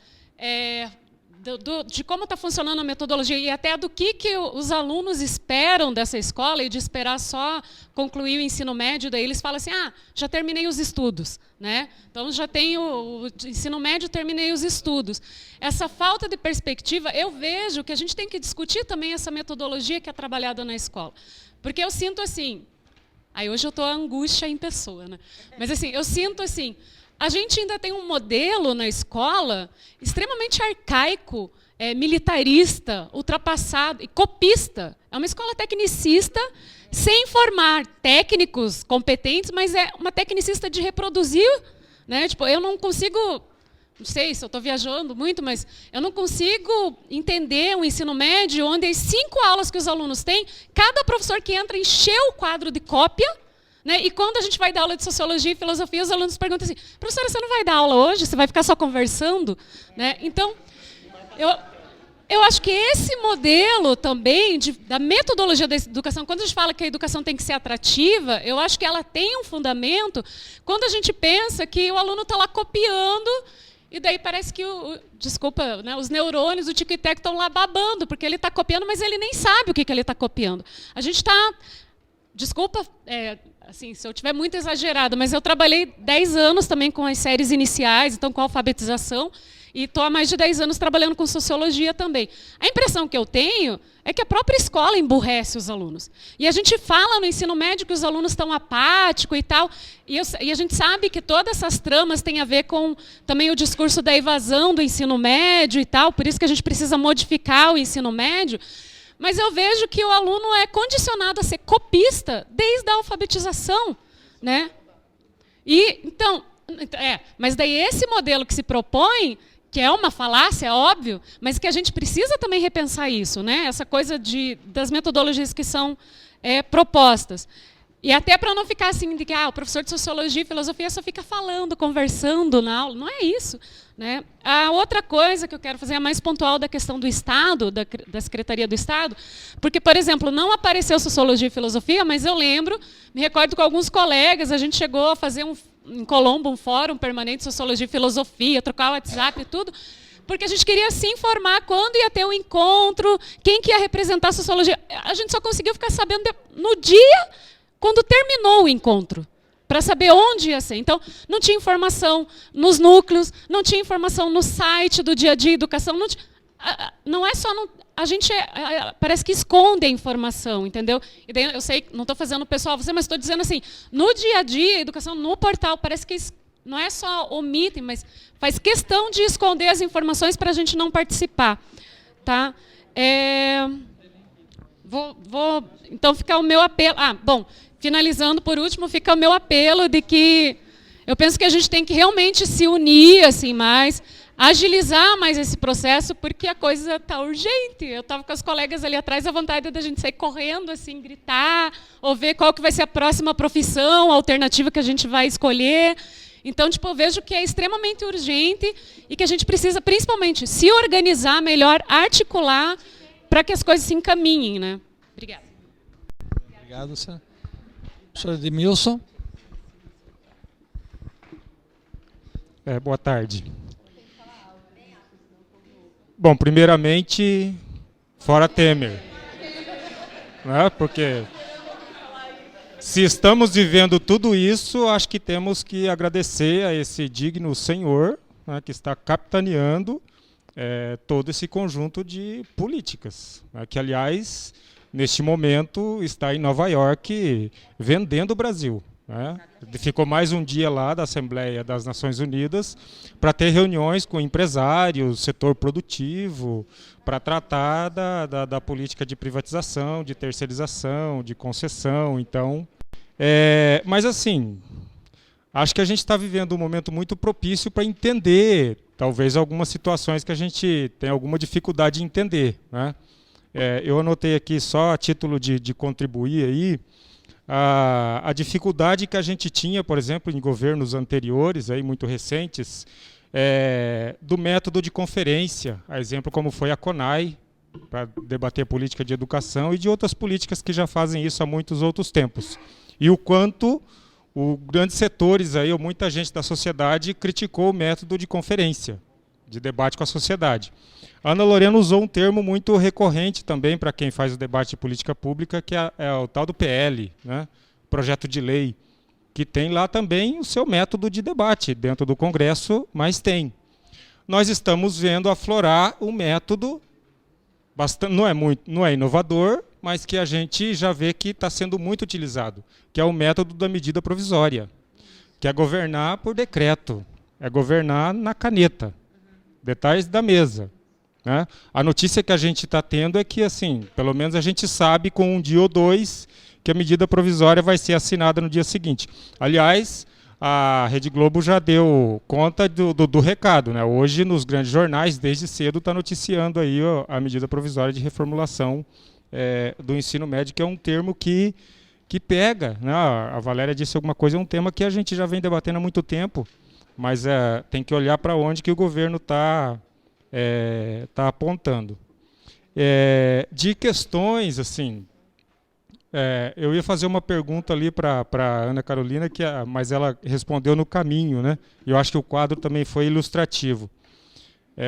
de como está funcionando a metodologia e até do que os alunos esperam dessa escola, e de esperar só concluir o ensino médio, daí eles falam assim, já terminei os estudos, né? Então já tenho o ensino médio, terminei os estudos. Essa falta de perspectiva, eu vejo que a gente tem que discutir também essa metodologia que é trabalhada na escola. Porque eu sinto assim, aí hoje eu estou a angústia em pessoa, né? Mas assim, eu sinto assim, a gente ainda tem um modelo na escola extremamente arcaico, militarista, ultrapassado e copista. É uma escola tecnicista, sem formar técnicos competentes, mas é uma tecnicista de reproduzir, né? Tipo, eu não consigo, não sei se eu estou viajando muito, mas eu não consigo entender um ensino médio onde as 5 aulas que os alunos têm, cada professor que entra encheu o quadro de cópia, né? E quando a gente vai dar aula de sociologia e filosofia, os alunos perguntam assim, professora, você não vai dar aula hoje? Você vai ficar só conversando? Né? Então, eu acho que esse modelo também, da metodologia da educação, quando a gente fala que a educação tem que ser atrativa, eu acho que ela tem um fundamento quando a gente pensa que o aluno está lá copiando, e daí parece que, desculpa, né, os neurônios, o tico e teco estão lá babando, porque ele está copiando, mas ele nem sabe o que ele está copiando. A gente está... Desculpa, assim, se eu estiver muito exagerado, mas eu trabalhei 10 anos também com as séries iniciais, então com a alfabetização, e estou há mais de 10 anos trabalhando com sociologia também. A impressão que eu tenho é que a própria escola emburrece os alunos. E a gente fala no ensino médio que os alunos estão apáticos e tal, e a gente sabe que todas essas tramas têm a ver com também o discurso da evasão do ensino médio e tal, por isso que a gente precisa modificar o ensino médio. Mas eu vejo que o aluno é condicionado a ser copista desde a alfabetização, né? E, então, mas daí esse modelo que se propõe, que é uma falácia, é óbvio, mas que a gente precisa também repensar isso, né? Essa coisa das metodologias que são propostas. E até para não ficar assim, de que o professor de Sociologia e Filosofia só fica falando, conversando na aula. Não é isso. Né? A outra coisa que eu quero fazer é mais pontual da questão do Estado, da Secretaria do Estado, porque, por exemplo, não apareceu Sociologia e Filosofia, mas eu me recordo com alguns colegas, a gente chegou a fazer em Colombo um fórum permanente de Sociologia e Filosofia, trocar o WhatsApp e tudo, porque a gente queria se informar quando ia ter o encontro, quem que ia representar a Sociologia. A gente só conseguiu ficar sabendo no dia quando terminou o encontro, para saber onde ia ser. Então, não tinha informação nos núcleos, não tinha informação no site do Dia a Dia Educação. Não é só... a gente parece que esconde a informação, entendeu? E daí, eu sei, não estou fazendo pessoal você, mas estou dizendo assim, no Dia a Dia Educação, no portal, parece que não é só omitem, mas faz questão de esconder as informações para a gente não participar. Tá? Então, fica o meu apelo... bom... Finalizando, por último, fica o meu apelo de que eu penso que a gente tem que realmente se unir assim, mais, agilizar mais esse processo, porque a coisa está urgente. Eu estava com as colegas ali atrás, a vontade da gente sair correndo, assim, gritar, ou ver qual que vai ser a próxima profissão, a alternativa que a gente vai escolher. Então, eu vejo que é extremamente urgente e que a gente precisa, principalmente, se organizar melhor, articular, para que as coisas se encaminhem. Né? Obrigada. Obrigado, senhor. Professor Edmilson. Boa tarde. Bom, primeiramente, fora Temer. Né? Porque se estamos vivendo tudo isso, acho que temos que agradecer a esse digno senhor, né, que está capitaneando todo esse conjunto de políticas, né, que, aliás, neste momento, está em Nova York vendendo o Brasil. Né? Ficou mais um dia lá da Assembleia das Nações Unidas para ter reuniões com empresários, setor produtivo, para tratar da política de privatização, de terceirização, de concessão. Então, mas assim, acho que a gente está vivendo um momento muito propício para entender, talvez, algumas situações que a gente tem alguma dificuldade em entender. Né? Eu anotei aqui só a título de contribuir aí, a dificuldade que a gente tinha, por exemplo, em governos anteriores, aí, muito recentes, do método de conferência, a exemplo como foi a CONAI, para debater política de educação, e de outras políticas que já fazem isso há muitos outros tempos. E o quanto grandes setores, aí, ou muita gente da sociedade, criticou o método de conferência, de debate com a sociedade. A Ana Lorena usou um termo muito recorrente também para quem faz o debate de política pública, que é o tal do PL, né? Projeto de lei, que tem lá também o seu método de debate dentro do Congresso, mas tem. Nós estamos vendo aflorar um método, não é inovador, mas que a gente já vê que está sendo muito utilizado, que é o método da medida provisória, que é governar por decreto, é governar na caneta, detalhes da mesa. Né? A notícia que a gente está tendo é que, assim, pelo menos a gente sabe com um dia ou dois que a medida provisória vai ser assinada no dia seguinte. Aliás, a Rede Globo já deu conta do recado. Né? Hoje, nos grandes jornais, desde cedo, está noticiando aí a medida provisória de reformulação do ensino médio, que é um termo que pega. Né? A Valéria disse alguma coisa, é um tema que a gente já vem debatendo há muito tempo, mas tem que olhar para onde que o governo está apontando. de questões, assim, eu ia fazer uma pergunta ali para a Ana Carolina, mas ela respondeu no caminho, né? Eu acho que o quadro também foi ilustrativo,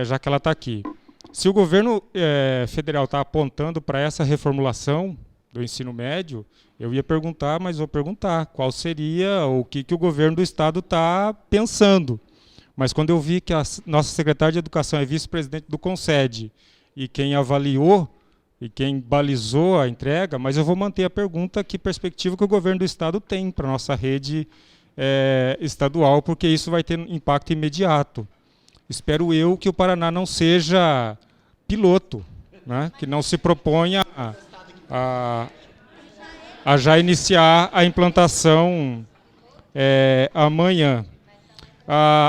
já que ela está aqui. Se o governo federal está apontando para essa reformulação do ensino médio, eu ia perguntar, mas vou perguntar, qual seria o que o governo do Estado está pensando. Mas quando eu vi que a nossa secretária de Educação é vice-presidente do CONSED, e quem avaliou e quem balizou a entrega, mas eu vou manter a pergunta: que perspectiva que o governo do Estado tem para a nossa rede estadual, porque isso vai ter impacto imediato. Espero eu que o Paraná não seja piloto, né? Que não se proponha a já iniciar a implantação amanhã.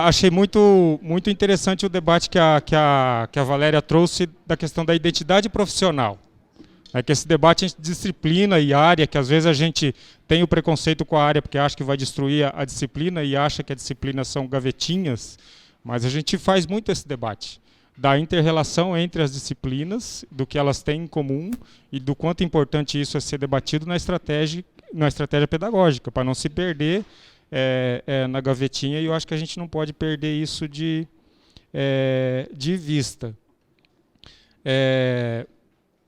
Achei muito interessante o debate que a Valéria trouxe da questão da identidade profissional. Que esse debate entre disciplina e área, que às vezes a gente tem o preconceito com a área porque acha que vai destruir a disciplina e acha que a disciplina são gavetinhas, mas a gente faz muito esse debate da inter-relação entre as disciplinas, do que elas têm em comum e do quanto importante isso é ser debatido na estratégia pedagógica, para não se perder na gavetinha, e eu acho que a gente não pode perder isso de vista.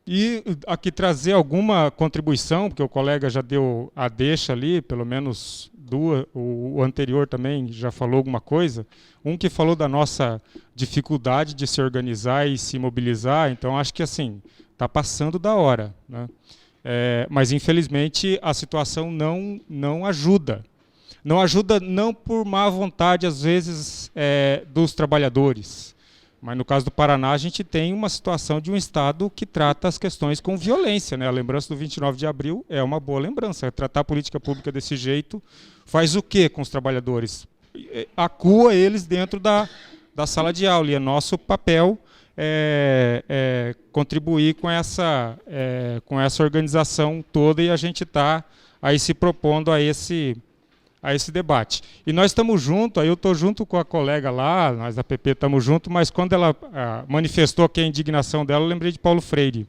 E aqui trazer alguma contribuição, porque o colega já deu a deixa ali, pelo menos duas, o anterior também já falou alguma coisa, um que falou da nossa dificuldade de se organizar e se mobilizar, então acho que assim, está passando da hora, né? Mas infelizmente a situação não ajuda. Não ajuda não por má vontade, às vezes, dos trabalhadores. Mas, no caso do Paraná, a gente tem uma situação de um Estado que trata as questões com violência, né? A lembrança do 29 de abril é uma boa lembrança. Tratar a política pública desse jeito faz o quê com os trabalhadores? Acua eles dentro da sala de aula. E é nosso papel contribuir com essa organização toda, e a gente está aí se propondo a esse debate. E nós estamos juntos, aí eu estou junto com a colega lá, nós da PP estamos juntos, mas quando ela manifestou aqui a indignação dela, eu lembrei de Paulo Freire.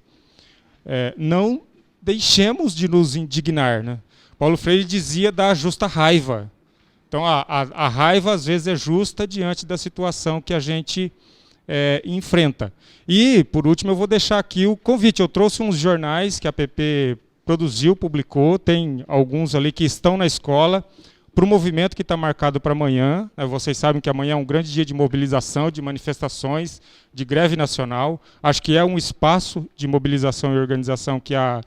Não deixemos de nos indignar, né? Paulo Freire dizia da justa raiva. Então, a raiva, às vezes, é justa diante da situação que a gente enfrenta. E, por último, eu vou deixar aqui o convite. Eu trouxe uns jornais que a PP produziu, publicou, tem alguns ali que estão na escola, para o movimento que está marcado para amanhã. Vocês sabem que amanhã é um grande dia de mobilização, de manifestações, de greve nacional. Acho que é um espaço de mobilização e organização que a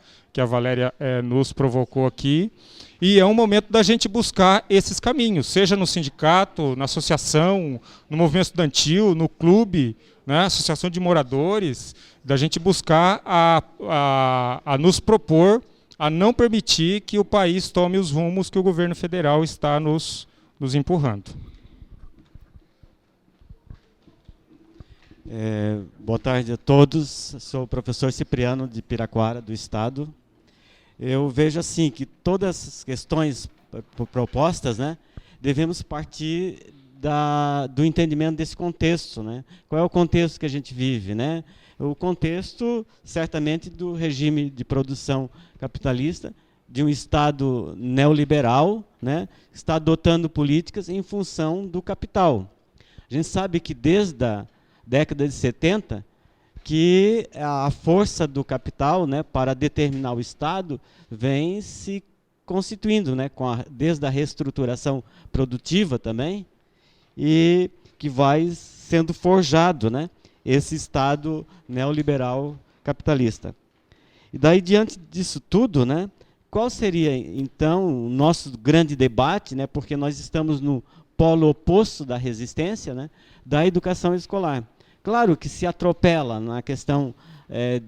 Valéria nos provocou aqui. E é um momento da gente buscar esses caminhos, seja no sindicato, na associação, no movimento estudantil, no clube, né, associação de moradores, da gente buscar a nos propor a não permitir que o país tome os rumos que o governo federal está nos empurrando. Boa tarde a todos. Sou o professor Cipriano de Piraquara, do Estado. Eu vejo assim que todas essas questões propostas, né, devemos partir do entendimento desse contexto, né? Qual é o contexto que a gente vive, né? O contexto, certamente, do regime de produção capitalista, de um Estado neoliberal, né, que está adotando políticas em função do capital. A gente sabe que desde a década de 70, que a força do capital, né, para determinar o Estado vem se constituindo, né, desde a reestruturação produtiva também, e que vai sendo forjado, né, esse Estado neoliberal capitalista. E daí, diante disso tudo, né, qual seria, então, o nosso grande debate, né, porque nós estamos no polo oposto da resistência, né, da educação escolar. Claro que se atropela na questão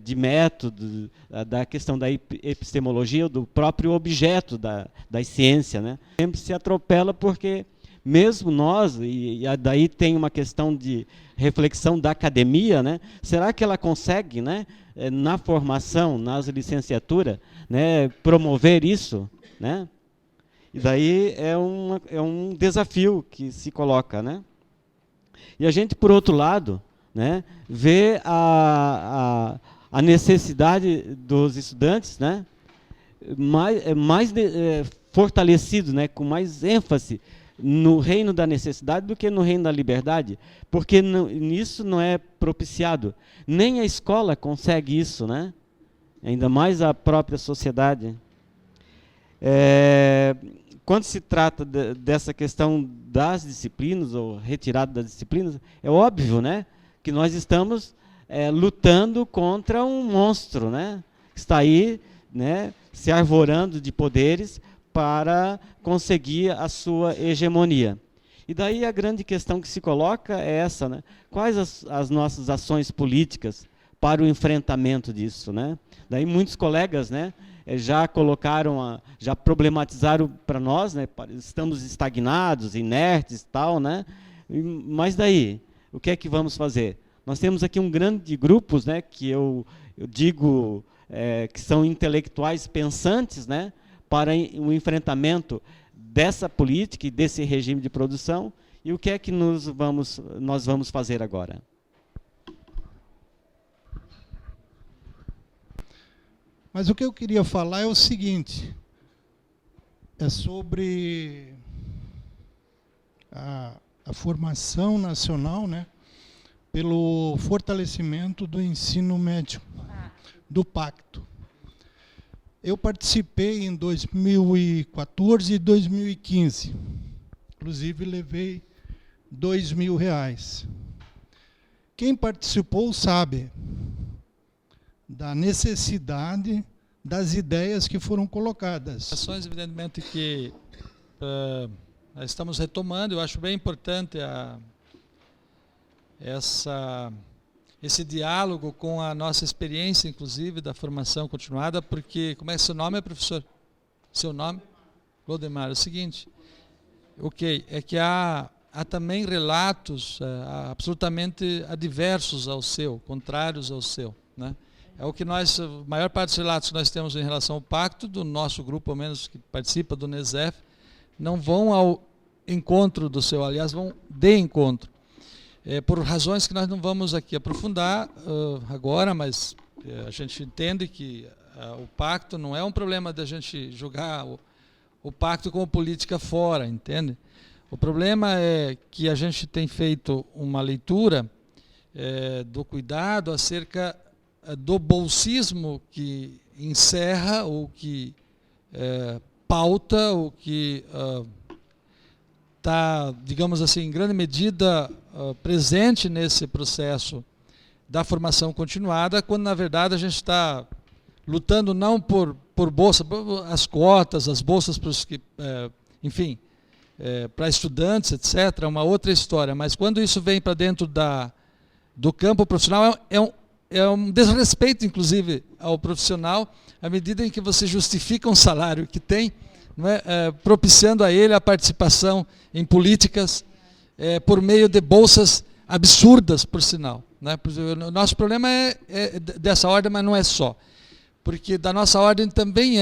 de método, da questão da epistemologia, do próprio objeto da ciência, né. Sempre se atropela porque mesmo nós, e daí tem uma questão de reflexão da academia, né? Será que ela consegue, né, na formação, nas licenciaturas, né, promover isso, né? E daí é um desafio que se coloca, né? E a gente, por outro lado, né, vê a a necessidade dos estudantes, né, mais fortalecido, né, com mais ênfase no reino da necessidade do que no reino da liberdade, porque nisso não é propiciado. Nem a escola consegue isso, né? Ainda mais a própria sociedade. Quando se trata dessa questão das disciplinas, ou retirada das disciplinas, é óbvio, né, que nós estamos lutando contra um monstro, né, que está aí, né, se arvorando de poderes para conseguir a sua hegemonia. E daí a grande questão que se coloca é essa, né? Quais as nossas ações políticas para o enfrentamento disso, né? Daí muitos colegas, né, já colocaram, já problematizaram para nós, né? Estamos estagnados, inertes e tal, né? Mas daí, o que é que vamos fazer? Nós temos aqui um grande grupos, né, que eu digo que são intelectuais pensantes, né, para o enfrentamento dessa política e desse regime de produção. E o que é que nós vamos fazer agora? Mas o que eu queria falar é o seguinte, é sobre a formação nacional, né, pelo fortalecimento do ensino médio, do pacto. Eu participei em 2014 e 2015. Inclusive, levei R$2.000. Quem participou sabe da necessidade das ideias que foram colocadas. Ações, evidentemente, que estamos retomando. Eu acho bem importante esse diálogo com a nossa experiência, inclusive, da formação continuada, porque, como é seu nome, professor? Seu nome? Clodemar. É o seguinte, é que há também relatos absolutamente adversos ao seu, contrários ao seu, né? É o que a maior parte dos relatos que nós temos em relação ao pacto, do nosso grupo, ao menos, que participa do NESEF, não vão ao encontro do seu, aliás, vão de encontro. Por razões que nós não vamos aqui aprofundar agora, mas a gente entende que o pacto não é um problema da gente julgar o pacto como política fora, entende? O problema é que a gente tem feito uma leitura do cuidado acerca do bolsismo que encerra, ou que pauta, ou que está, digamos assim, em grande medida presente nesse processo da formação continuada, quando na verdade a gente está lutando não por bolsa, as cotas, as bolsas para os que, enfim, para estudantes, etc., é uma outra história, mas quando isso vem para dentro do campo profissional, é um desrespeito, inclusive, ao profissional, à medida em que você justifica um salário que tem, não é, propiciando a ele a participação em políticas por meio de bolsas absurdas, por sinal, né? O nosso problema é dessa ordem, mas não é só. Porque da nossa ordem também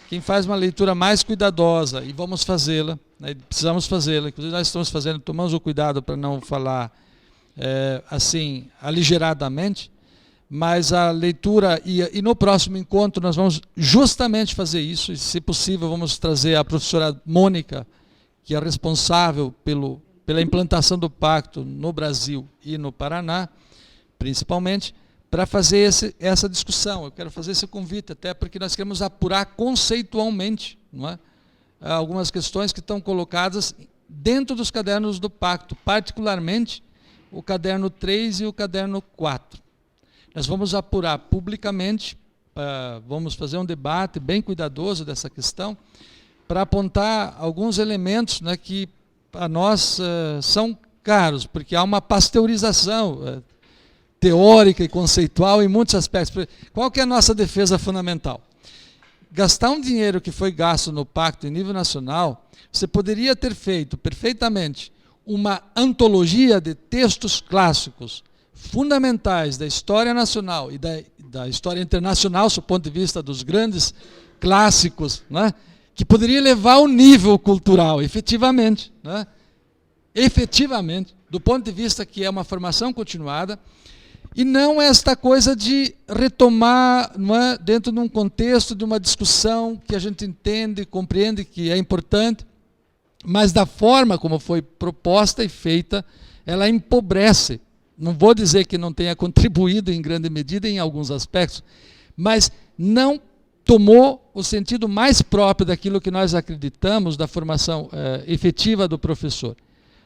quem faz uma leitura mais cuidadosa, e vamos fazê-la, né, precisamos fazê-la, inclusive nós estamos fazendo, tomamos o cuidado para não falar assim, aligeradamente, mas a leitura, e no próximo encontro nós vamos justamente fazer isso, e se possível vamos trazer a professora Mônica, que é responsável pela implantação do pacto no Brasil e no Paraná, principalmente, para fazer essa discussão. Eu quero fazer esse convite, até porque nós queremos apurar conceitualmente, não é, algumas questões que estão colocadas dentro dos cadernos do pacto, particularmente o caderno 3 e o caderno 4. Nós vamos apurar publicamente, vamos fazer um debate bem cuidadoso dessa questão, para apontar alguns elementos, né, que a nós são caros, porque há uma pasteurização teórica e conceitual em muitos aspectos. Qual que é a nossa defesa fundamental? Gastar um dinheiro que foi gasto no pacto em nível nacional, você poderia ter feito perfeitamente uma antologia de textos clássicos fundamentais da história nacional e da história internacional, do ponto de vista dos grandes clássicos, né, que poderia elevar o nível cultural, efetivamente, né, efetivamente, do ponto de vista que é uma formação continuada, E não esta coisa de retomar, não é, dentro de um contexto de uma discussão que a gente entende, compreende que é importante, mas da forma como foi proposta e feita, ela empobrece. Não vou dizer que não tenha contribuído em grande medida em alguns aspectos, mas não tomou o sentido mais próprio daquilo que nós acreditamos da formação efetiva do professor.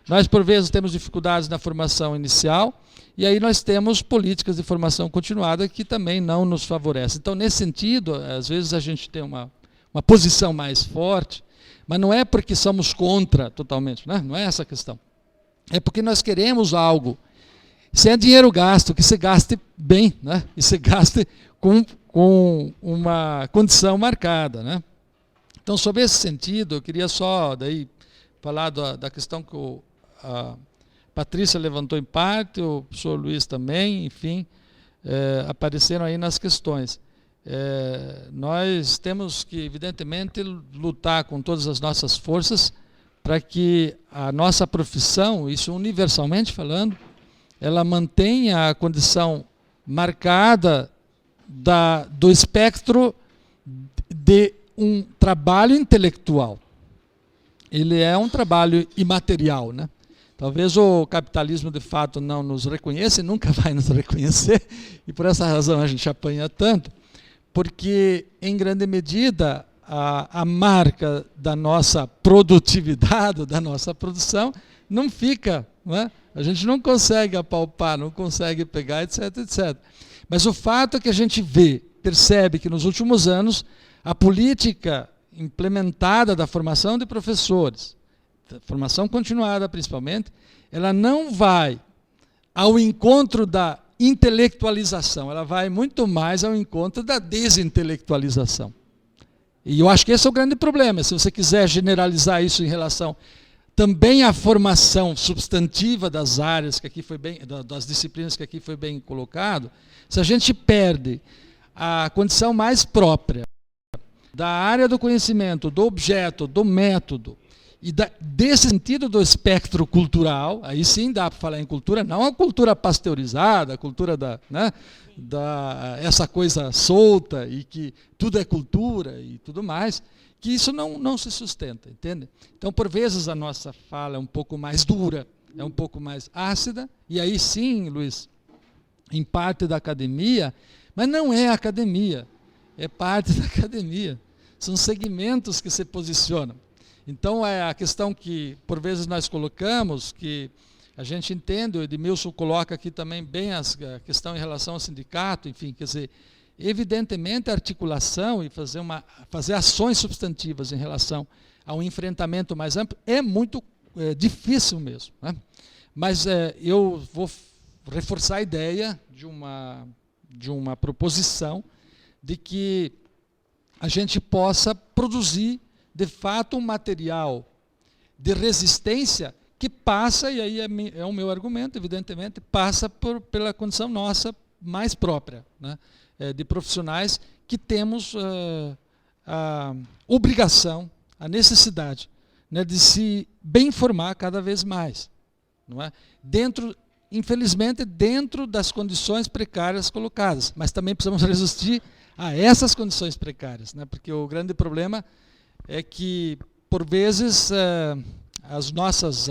Nós, por vezes, temos dificuldades na formação inicial, e aí nós temos políticas de formação continuada que também não nos favorecem. Então, nesse sentido, às vezes a gente tem uma posição mais forte, mas não é porque somos contra totalmente, né? Não é essa a questão. É porque nós queremos algo. Se é dinheiro gasto, que se gaste bem, né? E se gaste com uma condição marcada, né? Então, sobre esse sentido, eu queria só daí falar da questão que a Patrícia levantou em parte, o professor Luiz também, enfim, apareceram aí nas questões. Nós temos que, evidentemente, lutar com todas as nossas forças para que a nossa profissão, isso universalmente falando, ela mantenha a condição marcada do espectro de um trabalho intelectual. Ele é um trabalho imaterial, né? Talvez o capitalismo, de fato, não nos reconheça e nunca vai nos reconhecer, e por essa razão a gente apanha tanto, porque, em grande medida, a marca da nossa produtividade, da nossa produção, não fica, não é? A gente não consegue apalpar, não consegue pegar, etc, etc. Mas o fato é que a gente percebe que nos últimos anos, a política implementada da formação de professores, da formação continuada principalmente, ela não vai ao encontro da intelectualização, ela vai muito mais ao encontro da desintelectualização. E eu acho que esse é o grande problema. Se você quiser generalizar isso em relação também à formação substantiva das áreas, que aqui foi bem, das disciplinas que aqui foi bem colocado, se a gente perde a condição mais própria da área do conhecimento, do objeto, do método, e desse sentido do espectro cultural, aí sim dá para falar em cultura, não a cultura pasteurizada, a cultura essa coisa solta, e que tudo é cultura e tudo mais, que isso não se sustenta, entende? Então, por vezes, a nossa fala é um pouco mais dura, é um pouco mais ácida, e aí sim, Luiz, em parte da academia, mas não é academia, é parte da academia. São segmentos que se posicionam. Então, é a questão que, por vezes, nós colocamos, que a gente entende, o Edmilson coloca aqui também bem a questão em relação ao sindicato, enfim, quer dizer, evidentemente a articulação e fazer ações substantivas em relação a um enfrentamento mais amplo é muito difícil mesmo, né? Mas eu vou reforçar a ideia de uma proposição de que a gente possa produzir, de fato, um material de resistência que passa, e aí é o meu argumento, evidentemente, passa pela condição nossa mais própria, né? De profissionais que temos a obrigação, a necessidade, né, de se bem informar cada vez mais, não é? Infelizmente, dentro das condições precárias colocadas, mas também precisamos resistir a essas condições precárias, né? Porque o grande problema é que, por vezes, as nossas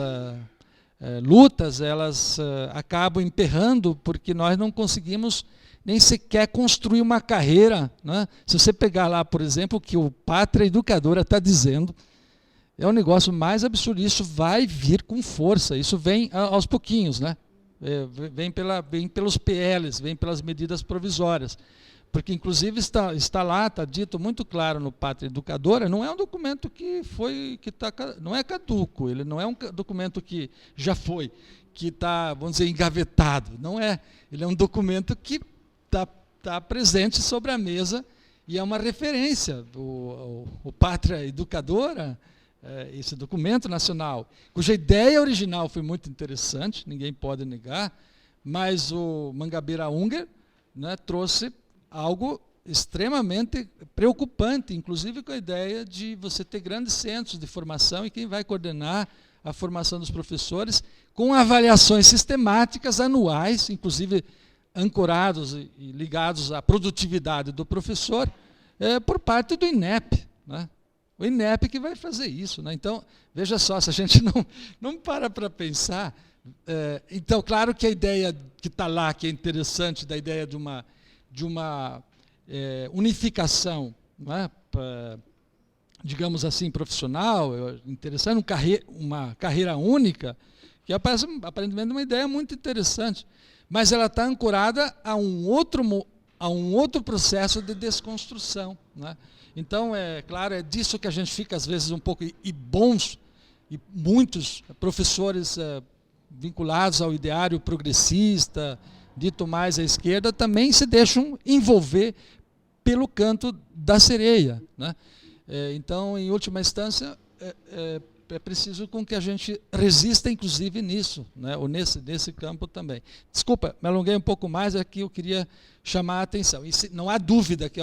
lutas, elas acabam emperrando porque nós não conseguimos nem sequer construir uma carreira, né? Se você pegar lá, por exemplo, o que o Pátria Educadora está dizendo, é um negócio mais absurdo. Isso vai vir com força, isso vem aos pouquinhos, né? Vem pelos PLs, vem pelas medidas provisórias. Porque, inclusive, está lá, está dito muito claro no Pátria Educadora, não é um documento não é caduco, ele não é um documento que já foi, que está, vamos dizer, engavetado. Não é. Ele é um documento que está presente sobre a mesa e é uma referência. O Pátria Educadora, esse documento nacional, cuja ideia original foi muito interessante, ninguém pode negar, mas o Mangabeira Unger, né, trouxe algo extremamente preocupante, inclusive com a ideia de você ter grandes centros de formação e quem vai coordenar a formação dos professores com avaliações sistemáticas anuais, inclusive ancorados e ligados à produtividade do professor por parte do INEP, né? O INEP que vai fazer isso, né? Então, veja só, se a gente não para pensar... então, claro que a ideia que está lá, que é interessante, da ideia de uma unificação, não é? Digamos assim, profissional, interessante, uma carreira única, que parece aparentemente uma ideia muito interessante, mas ela está ancorada a um outro processo de desconstrução, né? Então, claro, é disso que a gente fica, às vezes, um pouco, e muitos professores vinculados ao ideário progressista, dito mais à esquerda, também se deixam envolver pelo canto da sereia, né? Então, em última instância, é preciso com que a gente resista, inclusive, nisso, né? Ou nesse campo também. Desculpa, me alonguei um pouco mais, aqui eu queria chamar a atenção. E não há dúvida que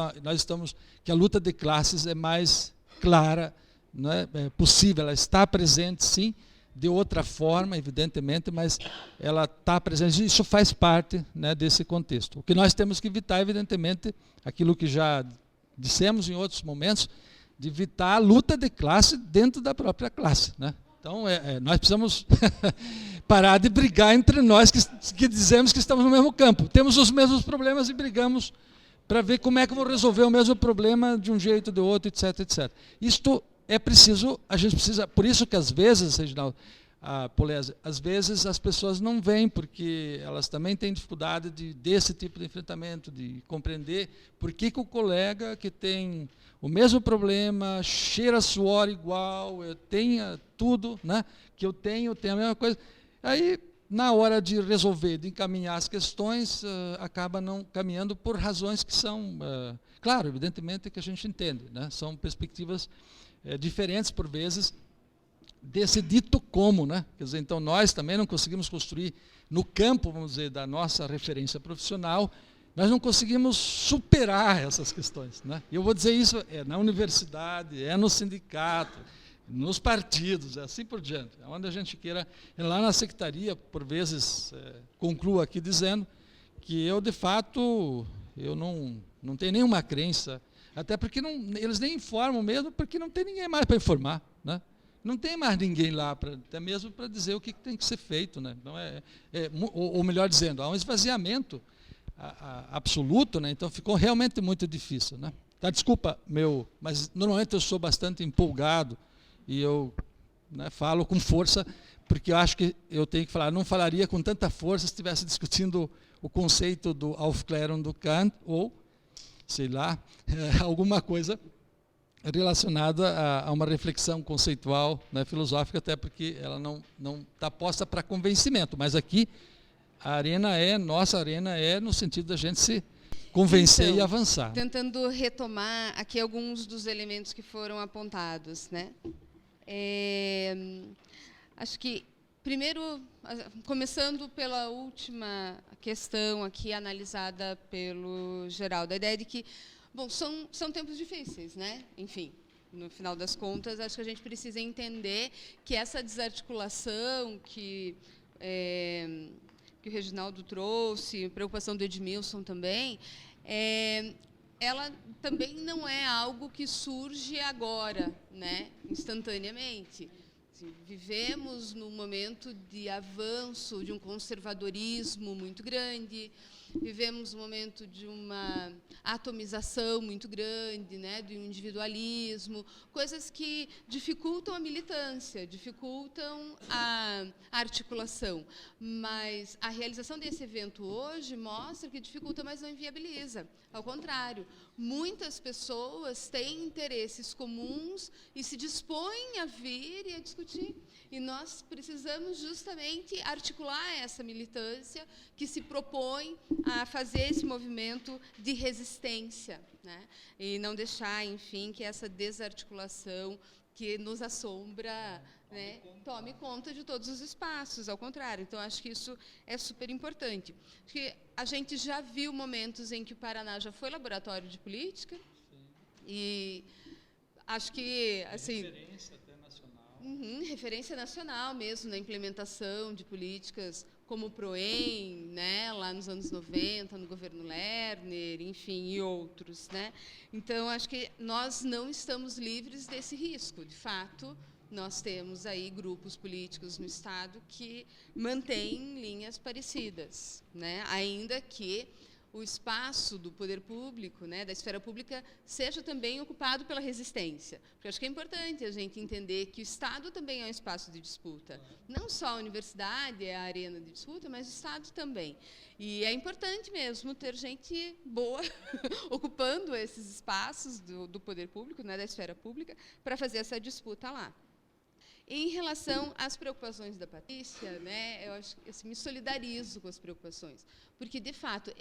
que a luta de classes é mais clara, não é possível, ela está presente, sim, de outra forma, evidentemente, mas ela está presente, isso faz parte, né, desse contexto. O que nós temos que evitar, evidentemente, aquilo que já dissemos em outros momentos, de evitar a luta de classe dentro da própria classe, né? Então, nós precisamos parar de brigar entre nós que dizemos que estamos no mesmo campo. Temos os mesmos problemas e brigamos para ver como é que vamos resolver o mesmo problema de um jeito ou de outro, etc, etc. Isto é preciso, a gente precisa, por isso que às vezes, Reginaldo, Polese, às vezes as pessoas não vêm, porque elas também têm dificuldade desse tipo de enfrentamento, de compreender por que o colega que tem o mesmo problema, cheira suor igual, tenha tudo, né, que eu tenho a mesma coisa. Aí, na hora de resolver, de encaminhar as questões, acaba não caminhando por razões que são, claro, evidentemente que a gente entende, né, são perspectivas diferentes, por vezes, desse dito como, né? Quer dizer, então nós também não conseguimos construir no campo, vamos dizer, da nossa referência profissional, nós não conseguimos superar essas questões, né? E eu vou dizer isso na universidade, no sindicato, nos partidos, assim por diante, onde a gente queira, lá na secretaria, por vezes, concluo aqui dizendo que eu, de fato, eu não tenho nenhuma crença, até porque eles nem informam mesmo, porque não tem ninguém mais para informar, né? Não tem mais ninguém lá, até mesmo para dizer o que tem que ser feito, né? Então, ou melhor dizendo, há um esvaziamento absoluto, né? Então ficou realmente muito difícil, né? Tá, desculpa, mas normalmente eu sou bastante empolgado e eu, né, falo com força, porque eu acho que eu tenho que falar, não falaria com tanta força se estivesse discutindo o conceito do Aufklärung do Kant, ou, sei lá, alguma coisa relacionada a uma reflexão conceitual, né, filosófica, até porque ela não está posta para convencimento, mas aqui nossa arena é no sentido da gente se convencer e avançar. Tentando retomar aqui alguns dos elementos que foram apontados, né? Acho que, primeiro, começando pela última questão aqui analisada pelo Geraldo, a ideia de que, bom, são tempos difíceis, né? Enfim, no final das contas, acho que a gente precisa entender que essa desarticulação que o Reginaldo trouxe, preocupação do Edmilson também, ela também não é algo que surge agora, né? Instantaneamente. Vivemos num momento de avanço, de um conservadorismo muito grande, vivemos um momento de uma atomização muito grande, né, do individualismo, coisas que dificultam a militância, dificultam a articulação. Mas a realização desse evento hoje mostra que dificulta, mas não inviabiliza. Ao contrário, muitas pessoas têm interesses comuns e se dispõem a vir e a discutir. E nós precisamos justamente articular essa militância que se propõe a fazer esse movimento de resistência, né? E não deixar, enfim, que essa desarticulação que nos assombra, né, tome conta de todos os espaços, ao contrário. Então, acho que isso é super importante. Acho que a gente já viu momentos em que o Paraná já foi laboratório de política, e acho que, assim... Referência nacional mesmo na implementação de políticas como o PROEM, né, lá nos anos 90, no governo Lerner, enfim, e outros, né? Então, acho que nós não estamos livres desse risco. De fato, nós temos aí grupos políticos no Estado que mantêm linhas parecidas, né? Ainda que o espaço do poder público, né, da esfera pública, seja também ocupado pela resistência. Porque eu acho que é importante a gente entender que o Estado também é um espaço de disputa. Não só a universidade é a arena de disputa, mas o Estado também. E é importante mesmo ter gente boa ocupando esses espaços do poder público, né, da esfera pública, para fazer essa disputa lá. Em relação às preocupações da Patrícia, né, eu acho que me solidarizo com as preocupações, porque, de fato,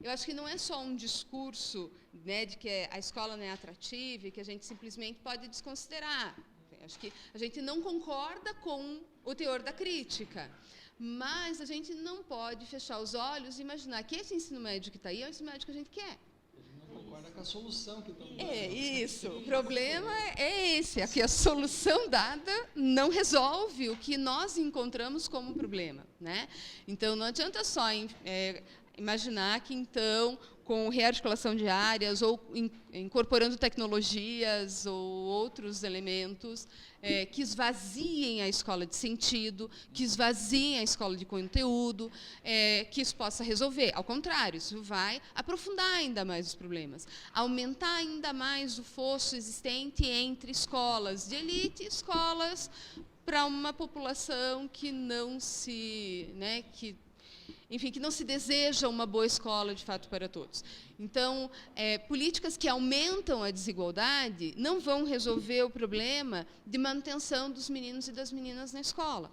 eu acho que não é só um discurso, né, de que a escola não é atrativa e que a gente simplesmente pode desconsiderar. Acho que a gente não concorda com o teor da crítica, mas a gente não pode fechar os olhos e imaginar que esse ensino médio que está aí é o ensino médio que a gente quer. Concorda com a solução que estamos É isso. O problema é esse, é que a solução dada não resolve o que nós encontramos como problema, né? Então, não adianta só imaginar que, então, com rearticulação de áreas ou incorporando tecnologias ou outros elementos que esvaziem a escola de sentido, que esvaziem a escola de conteúdo, que isso possa resolver. Ao contrário, isso vai aprofundar ainda mais os problemas, aumentar ainda mais o fosso existente entre escolas de elite e escolas para uma população que não se, né, que não se deseja uma boa escola, de fato, para todos. Então, políticas que aumentam a desigualdade não vão resolver o problema de manutenção dos meninos e das meninas na escola.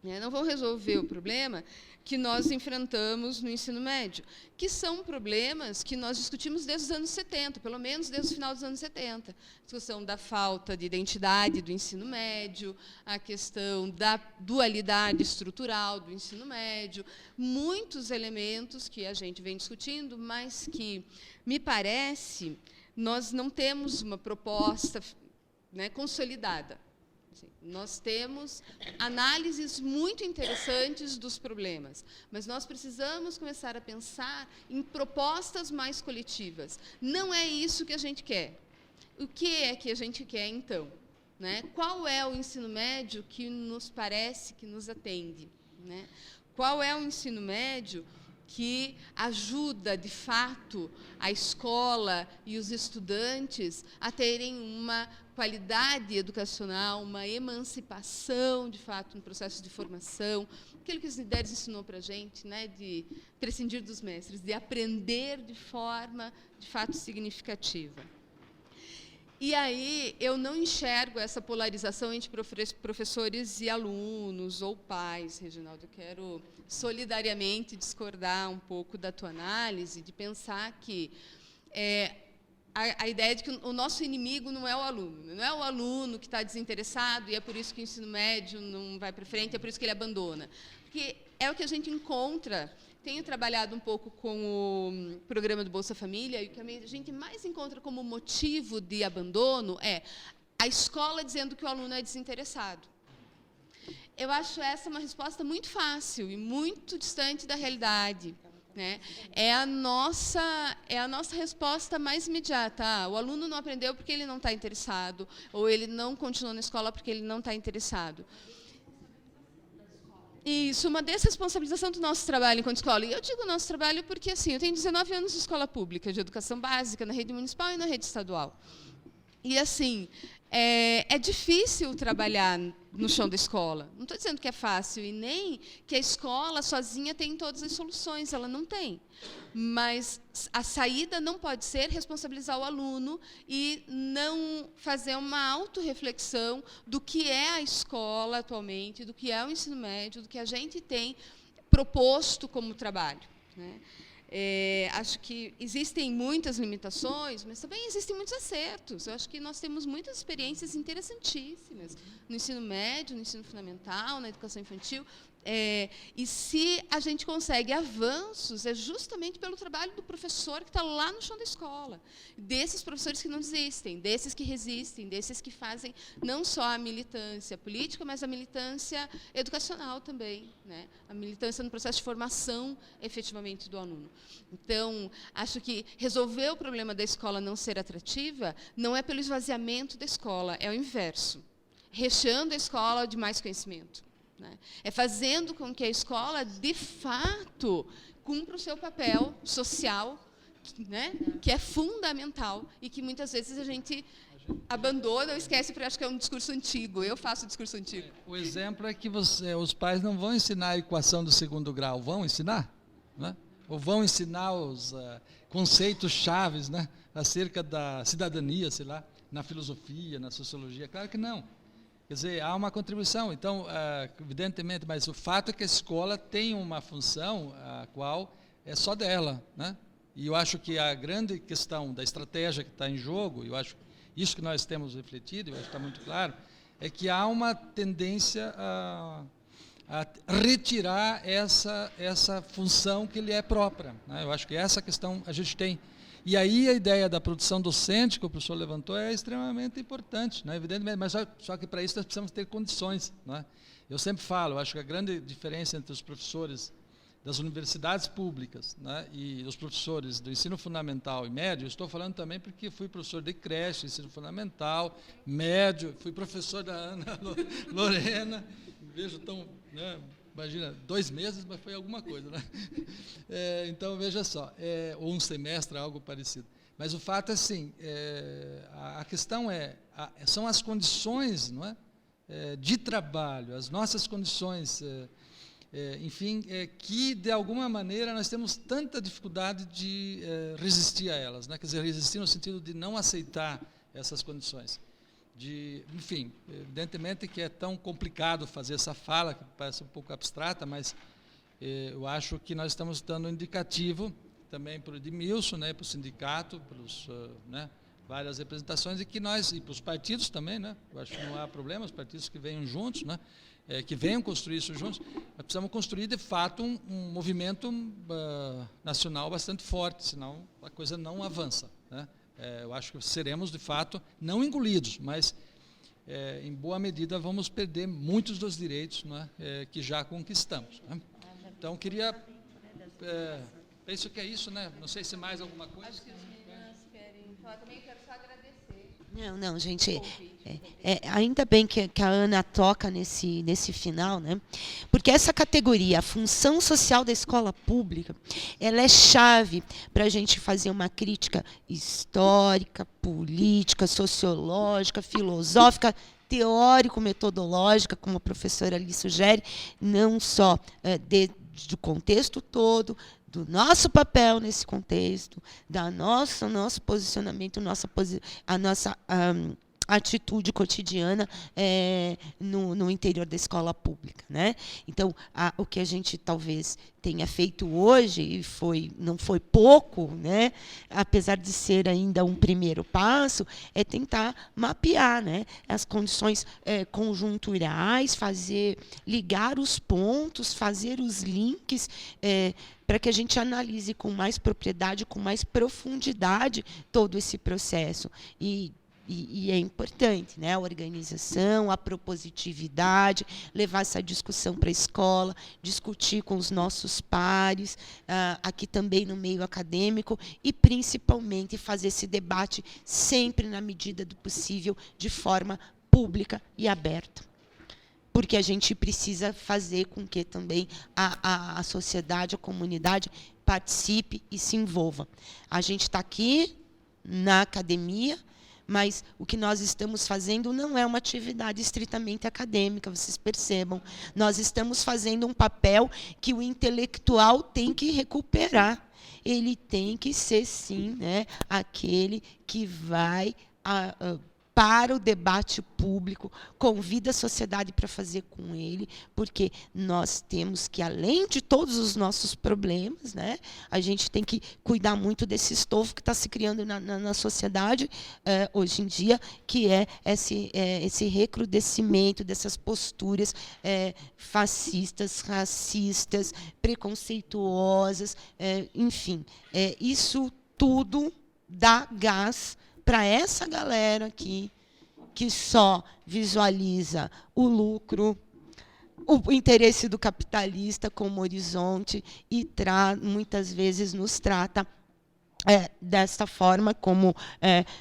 Não vão resolver o problema que nós enfrentamos no ensino médio, que são problemas que nós discutimos desde os anos 70, pelo menos desde o final dos anos 70. A discussão da falta de identidade do ensino médio, a questão da dualidade estrutural do ensino médio, muitos elementos que a gente vem discutindo, mas que, me parece, nós não temos uma proposta, né, consolidada. Nós temos análises muito interessantes dos problemas, mas nós precisamos começar a pensar em propostas mais coletivas. Não é isso que a gente quer. O que é que a gente quer, então? Né? Qual é o ensino médio que nos parece que nos atende? Né? Qual é o ensino médio que ajuda, de fato, a escola e os estudantes a terem uma qualidade educacional, uma emancipação, de fato, no processo de formação, aquilo que os líderes ensinou para a gente, né, de prescindir dos mestres, de aprender de forma, de fato, significativa. E aí eu não enxergo essa polarização entre professores e alunos ou pais, Reginaldo. Eu quero solidariamente discordar um pouco da tua análise, de pensar que a ideia de que o nosso inimigo não é o aluno que está desinteressado e é por isso que o ensino médio não vai para frente, é por isso que ele abandona. Porque é o que a gente encontra. Tenho trabalhado um pouco com o programa do Bolsa Família, e o que a gente mais encontra como motivo de abandono é a escola dizendo que o aluno é desinteressado. Eu acho essa uma resposta muito fácil e muito distante da realidade. Né? É a nossa resposta mais imediata. O aluno não aprendeu porque ele não está interessado, ou ele não continuou na escola porque ele não está interessado. Isso, uma desresponsabilização do nosso trabalho enquanto escola. E eu digo nosso trabalho porque, assim, eu tenho 19 anos de escola pública, de educação básica, na rede municipal e na rede estadual. E, assim, é difícil trabalhar no chão da escola. Não estou dizendo que é fácil, e nem que a escola sozinha tem todas as soluções, ela não tem. Mas a saída não pode ser responsabilizar o aluno e não fazer uma autorreflexão do que é a escola atualmente, do que é o ensino médio, do que a gente tem proposto como trabalho. Né? Acho que existem muitas limitações, mas também existem muitos acertos. Eu acho que nós temos muitas experiências interessantíssimas no ensino médio, no ensino fundamental, na educação infantil. E se a gente consegue avanços, é justamente pelo trabalho do professor que está lá no chão da escola. Desses professores que não desistem, desses que resistem, desses que fazem não só a militância política, mas a militância educacional também, né? A militância no processo de formação, efetivamente, do aluno. Então, acho que resolver o problema da escola não ser atrativa não é pelo esvaziamento da escola, é o inverso. Recheando a escola de mais conhecimento. É fazendo com que a escola, de fato, cumpra o seu papel social, né, que é fundamental e que muitas vezes a gente abandona ou esquece, porque acho que é um discurso antigo. Eu faço o discurso antigo. O exemplo é que os pais não vão ensinar a equação do segundo grau, vão ensinar? Né? Ou vão ensinar os conceitos chaves, né, acerca da cidadania, sei lá, na filosofia, na sociologia? Claro que não. Quer dizer, há uma contribuição, então, evidentemente, mas o fato é que a escola tem uma função a qual é só dela, né? E eu acho que a grande questão da estratégia que está em jogo, eu acho isso que nós temos refletido, eu acho que está muito claro, é que há uma tendência a retirar essa função que lhe é própria, né? Eu acho que essa questão a gente tem. E aí a ideia da produção docente que o professor levantou é extremamente importante, né? Evidentemente, mas só que para isso nós precisamos ter condições, né? Eu sempre falo, eu acho que a grande diferença entre os professores das universidades públicas, né, e os professores do ensino fundamental e médio, eu estou falando também porque fui professor de creche, ensino fundamental, médio, fui professor da Ana Lorena, vejo tão, né, imagina, 2 meses, mas foi alguma coisa, né? Então, veja só, ou um semestre, algo parecido. Mas o fato é assim, a questão são as condições, não é? De trabalho, as nossas condições, enfim, que de alguma maneira nós temos tanta dificuldade de resistir a elas, né? Quer dizer, resistir no sentido de não aceitar essas condições. Enfim, evidentemente que é tão complicado fazer essa fala, que parece um pouco abstrata, mas eu acho que nós estamos dando um indicativo também para o Edmilson, né, para o sindicato, para os, né, várias representações, e para os partidos também, né, eu acho que não há problema, os partidos que venham juntos, né, que venham construir isso juntos, nós precisamos construir, de fato, um movimento nacional bastante forte, senão a coisa não avança, né? Eu acho que seremos, de fato, não engolidos, mas, em boa medida, vamos perder muitos dos direitos, né, que já conquistamos, né? Então, penso que é isso, né? Não sei se mais alguma coisa. Acho que as meninas querem falar também, quero só agradecer. Não, gente, ainda bem que a Ana toca nesse final, né? Porque essa categoria, a função social da escola pública, ela é chave para a gente fazer uma crítica histórica, política, sociológica, filosófica, teórico-metodológica, como a professora ali sugere, não só do contexto todo, do nosso papel nesse contexto, nosso posicionamento, a nossa atitude cotidiana no interior da escola pública, né? Então, o que a gente talvez tenha feito hoje, e não foi pouco, né, apesar de ser ainda um primeiro passo, é tentar mapear, né, as condições conjunturais, ligar os pontos, fazer os links, para que a gente analise com mais propriedade, com mais profundidade todo esse processo. E é importante, né, a organização, a propositividade, levar essa discussão para a escola, discutir com os nossos pares, aqui também no meio acadêmico, e principalmente fazer esse debate sempre, na medida do possível, de forma pública e aberta. Porque a gente precisa fazer com que também a sociedade, a comunidade participe e se envolva. A gente está aqui na academia, mas o que nós estamos fazendo não é uma atividade estritamente acadêmica, vocês percebam. Nós estamos fazendo um papel que o intelectual tem que recuperar. Ele tem que ser, sim, né, aquele que vai para o debate público, convida a sociedade para fazer com ele, porque nós temos que, além de todos os nossos problemas, né, a gente tem que cuidar muito desse estofo que está se criando na sociedade hoje em dia, que é esse recrudescimento dessas posturas fascistas, racistas, preconceituosas, enfim. Isso tudo dá gás para essa galera aqui que só visualiza o lucro, o interesse do capitalista como horizonte e muitas vezes nos trata desta forma, como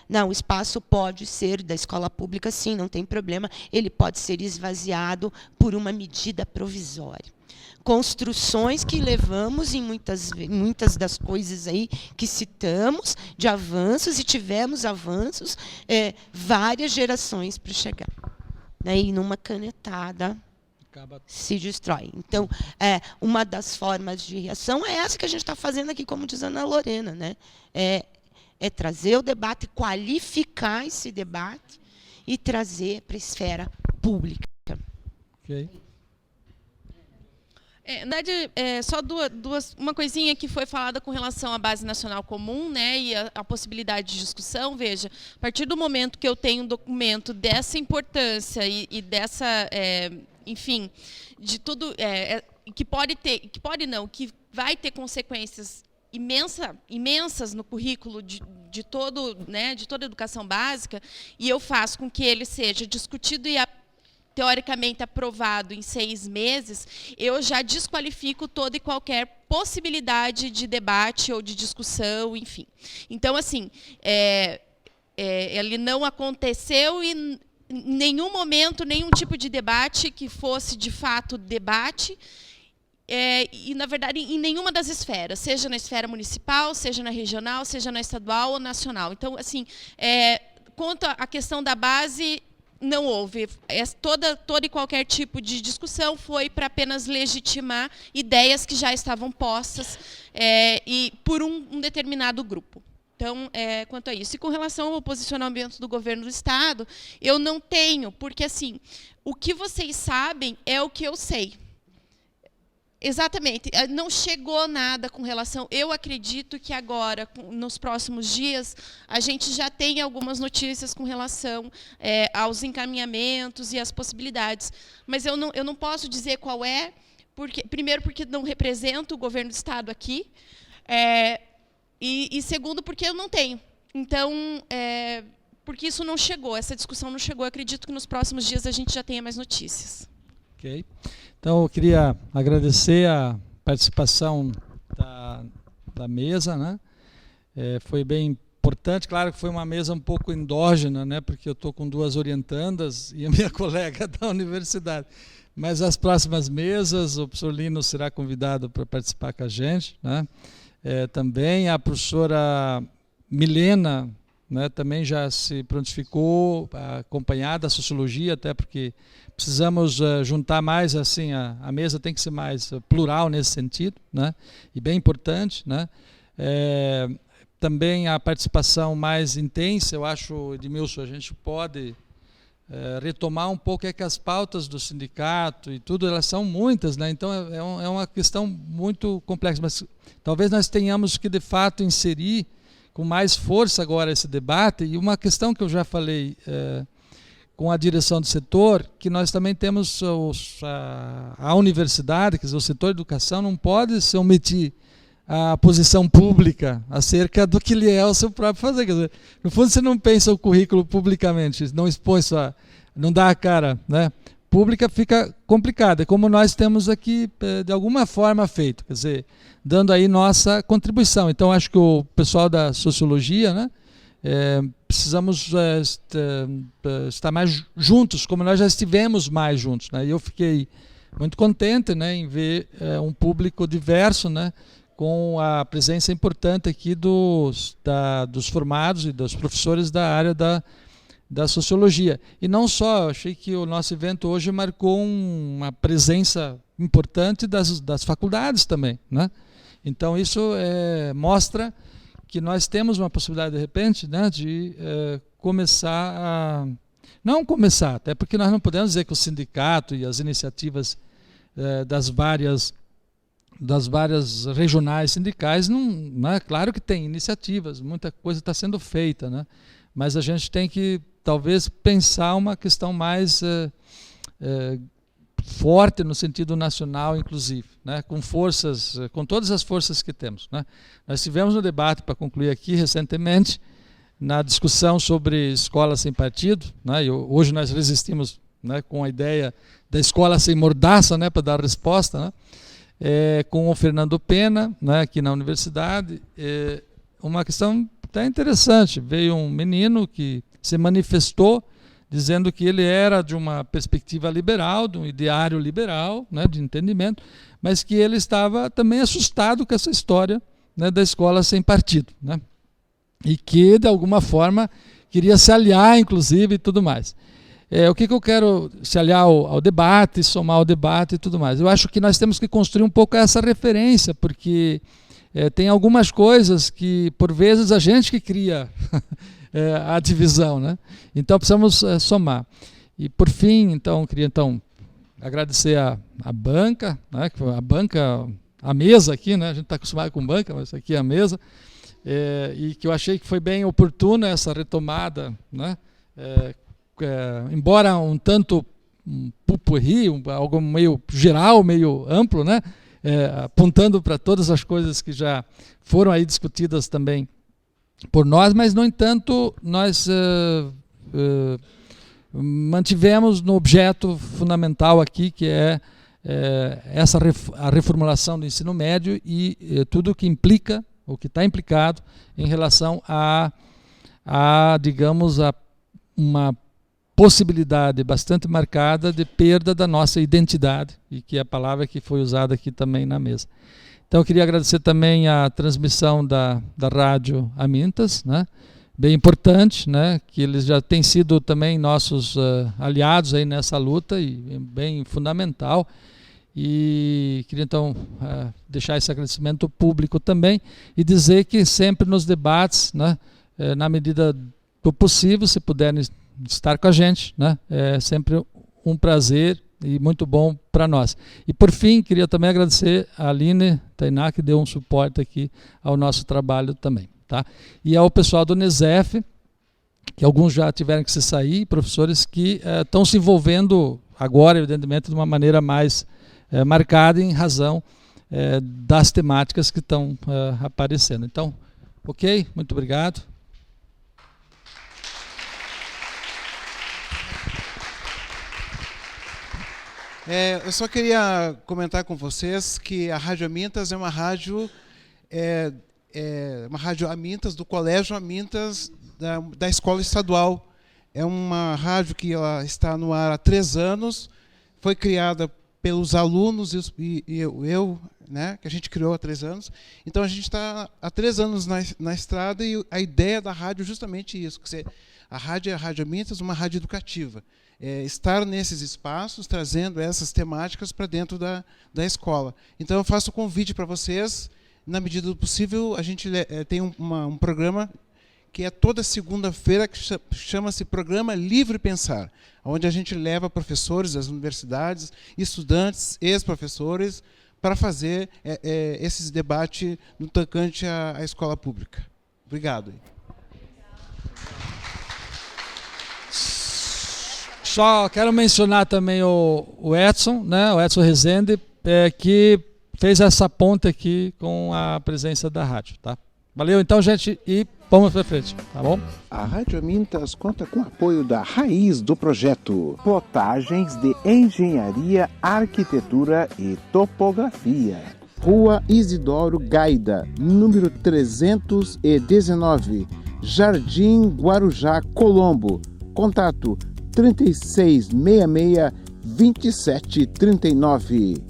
não, o espaço pode ser da escola pública, sim, não tem problema, ele pode ser esvaziado por uma medida provisória. Construções que levamos em muitas das coisas aí que citamos, de avanços, e tivemos avanços, várias gerações para chegar. Né? E numa canetada se destrói. Então, uma das formas de reação é essa que a gente está fazendo aqui, como diz a Ana Lorena, né? É trazer o debate, qualificar esse debate e trazer para a esfera pública. Ok. Na verdade, só uma coisinha que foi falada com relação à base nacional comum, né, e a possibilidade de discussão. Veja, a partir do momento que eu tenho um documento dessa importância e dessa, enfim, de tudo que vai ter consequências imensas no currículo de toda a educação básica, e eu faço com que ele seja discutido e teoricamente aprovado em 6 meses, eu já desqualifico toda e qualquer possibilidade de debate ou de discussão, enfim. Então, assim, ele não aconteceu e em nenhum momento, nenhum tipo de debate que fosse, de fato, debate, e, na verdade, em nenhuma das esferas, seja na esfera municipal, seja na regional, seja na estadual ou nacional. Então, assim, quanto à questão da base, não houve. Toda e qualquer tipo de discussão foi para apenas legitimar ideias que já estavam postas e por um determinado grupo. Então, quanto a isso. E com relação ao posicionamento do governo do Estado, eu não tenho, porque, assim, o que vocês sabem é o que eu sei. Exatamente. Não chegou nada com relação... Eu acredito que agora, nos próximos dias, a gente já tem algumas notícias com relação aos encaminhamentos e às possibilidades. Mas eu não posso dizer qual é, primeiro, porque não represento o governo do Estado aqui, e segundo, porque eu não tenho. Então, porque isso não chegou, essa discussão não chegou. Eu acredito que nos próximos dias a gente já tenha mais notícias. Ok. Então, eu queria agradecer a participação da mesa, né? Foi bem importante. Claro que foi uma mesa um pouco endógena, né? Porque eu estou com 2 orientandas e a minha colega da universidade. Mas as próximas mesas, o professor Lino será convidado para participar com a gente, né? Também a professora Milena, né, também já se prontificou a acompanhar da sociologia, até porque precisamos juntar mais, assim, a mesa tem que ser mais plural nesse sentido, né, e bem importante, né. Também a participação mais intensa, eu acho, Edmilson, a gente pode retomar um pouco que as pautas do sindicato e tudo, elas são muitas, né, então é uma questão muito complexa, mas talvez nós tenhamos que, de fato, inserir com mais força agora esse debate, e uma questão que eu já falei com a direção do setor, que nós também temos a universidade, quer dizer, o setor de educação não pode se omitir à posição pública acerca do que lhe é o seu próprio fazer. Quer dizer, no fundo, você não pensa o currículo publicamente, não expõe não dá a cara, né? Pública fica complicada, como nós temos aqui, de alguma forma, feito, quer dizer, dando aí nossa contribuição. Então, acho que o pessoal da sociologia, né, precisamos estar mais juntos, como nós já estivemos mais juntos, né? E eu fiquei muito contente, né, em ver um público diverso, né, com a presença importante aqui dos formados e dos professores da área da sociologia. E não só, achei que o nosso evento hoje marcou uma presença importante das faculdades também, né? Então isso mostra que nós temos uma possibilidade, de repente, né, de começar a... Não começar, até porque nós não podemos dizer que o sindicato e as iniciativas das várias regionais sindicais, não é claro que tem iniciativas, muita coisa está sendo feita, né? Mas a gente tem que talvez pensar uma questão mais forte no sentido nacional, inclusive, né? Com todas as forças que temos, né? Nós tivemos um debate, para concluir aqui, recentemente, na discussão sobre escola sem partido, né? E hoje nós resistimos, né, com a ideia da escola sem mordaça, né, para dar resposta, né? Com o Fernando Pena, né, aqui na universidade, uma questão até interessante. Veio um menino que se manifestou dizendo que ele era de uma perspectiva liberal, de um ideário liberal, né, de entendimento, mas que ele estava também assustado com essa história, né, da escola sem partido, né, e que, de alguma forma, queria se aliar, inclusive, e tudo mais. O que eu quero se aliar ao debate, somar ao debate e tudo mais? Eu acho que nós temos que construir um pouco essa referência, porque tem algumas coisas que, por vezes, a gente que cria a divisão, né? Então, precisamos somar. E, por fim, então, queria agradecer a banca, né? A mesa aqui, né? A gente está acostumado com banca, mas aqui é a mesa, e que eu achei que foi bem oportuna essa retomada, né? Embora um tanto pupurri, algo meio geral, meio amplo, né? Apontando para todas as coisas que já foram aí discutidas também por nós, mas, no entanto, nós mantivemos no objeto fundamental aqui, que é a reformulação do ensino médio e tudo o que implica, o que está implicado em relação digamos, a uma possibilidade bastante marcada de perda da nossa identidade, e que é a palavra que foi usada aqui também na mesa. Então, eu queria agradecer também a transmissão da Rádio Amintas, né? Bem importante, né? Que eles já têm sido também nossos aliados aí nessa luta, e bem fundamental. E queria, então, deixar esse agradecimento público também, e dizer que sempre nos debates, né, na medida do possível, se puderem estar com a gente, né? É sempre um prazer e muito bom para nós. E, por fim, queria também agradecer a Aline Tainá, que deu um suporte aqui ao nosso trabalho também, tá? E ao pessoal do Unesef, que alguns já tiveram que se sair, professores que estão se envolvendo agora, evidentemente, de uma maneira mais marcada em razão das temáticas que estão aparecendo. Então, ok? Muito obrigado. Eu só queria comentar com vocês que a Rádio Amintas é uma rádio Amintas, do Colégio Amintas, da Escola Estadual. É uma rádio que ela está no ar há 3 anos, foi criada pelos alunos e eu, né, que a gente criou há 3 anos. Então, a gente está há 3 anos na estrada, e a ideia da rádio é justamente isso, que a Rádio Amintas, uma rádio educativa. Estar nesses espaços, trazendo essas temáticas para dentro da escola. Então, eu faço o convite para vocês, na medida do possível. A gente tem um programa que é toda segunda-feira, que chama-se Programa Livre Pensar, onde a gente leva professores das universidades, estudantes, ex-professores, para fazer esse debate no tocante à escola pública. Obrigado. Só quero mencionar também o Edson, né, o Edson Rezende, que fez essa ponte aqui com a presença da rádio, tá? Valeu, então, gente, e vamos para frente, tá bom? A Rádio Amintas conta com o apoio da Raiz do Projeto, Plotagens de Engenharia, Arquitetura e Topografia. Rua Isidoro Gaida, número 319, Jardim Guarujá, Colombo. Contato 3666-2739.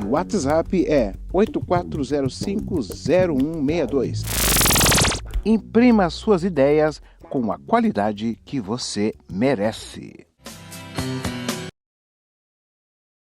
O WhatsApp é 84050162. Imprima suas ideias com a qualidade que você merece.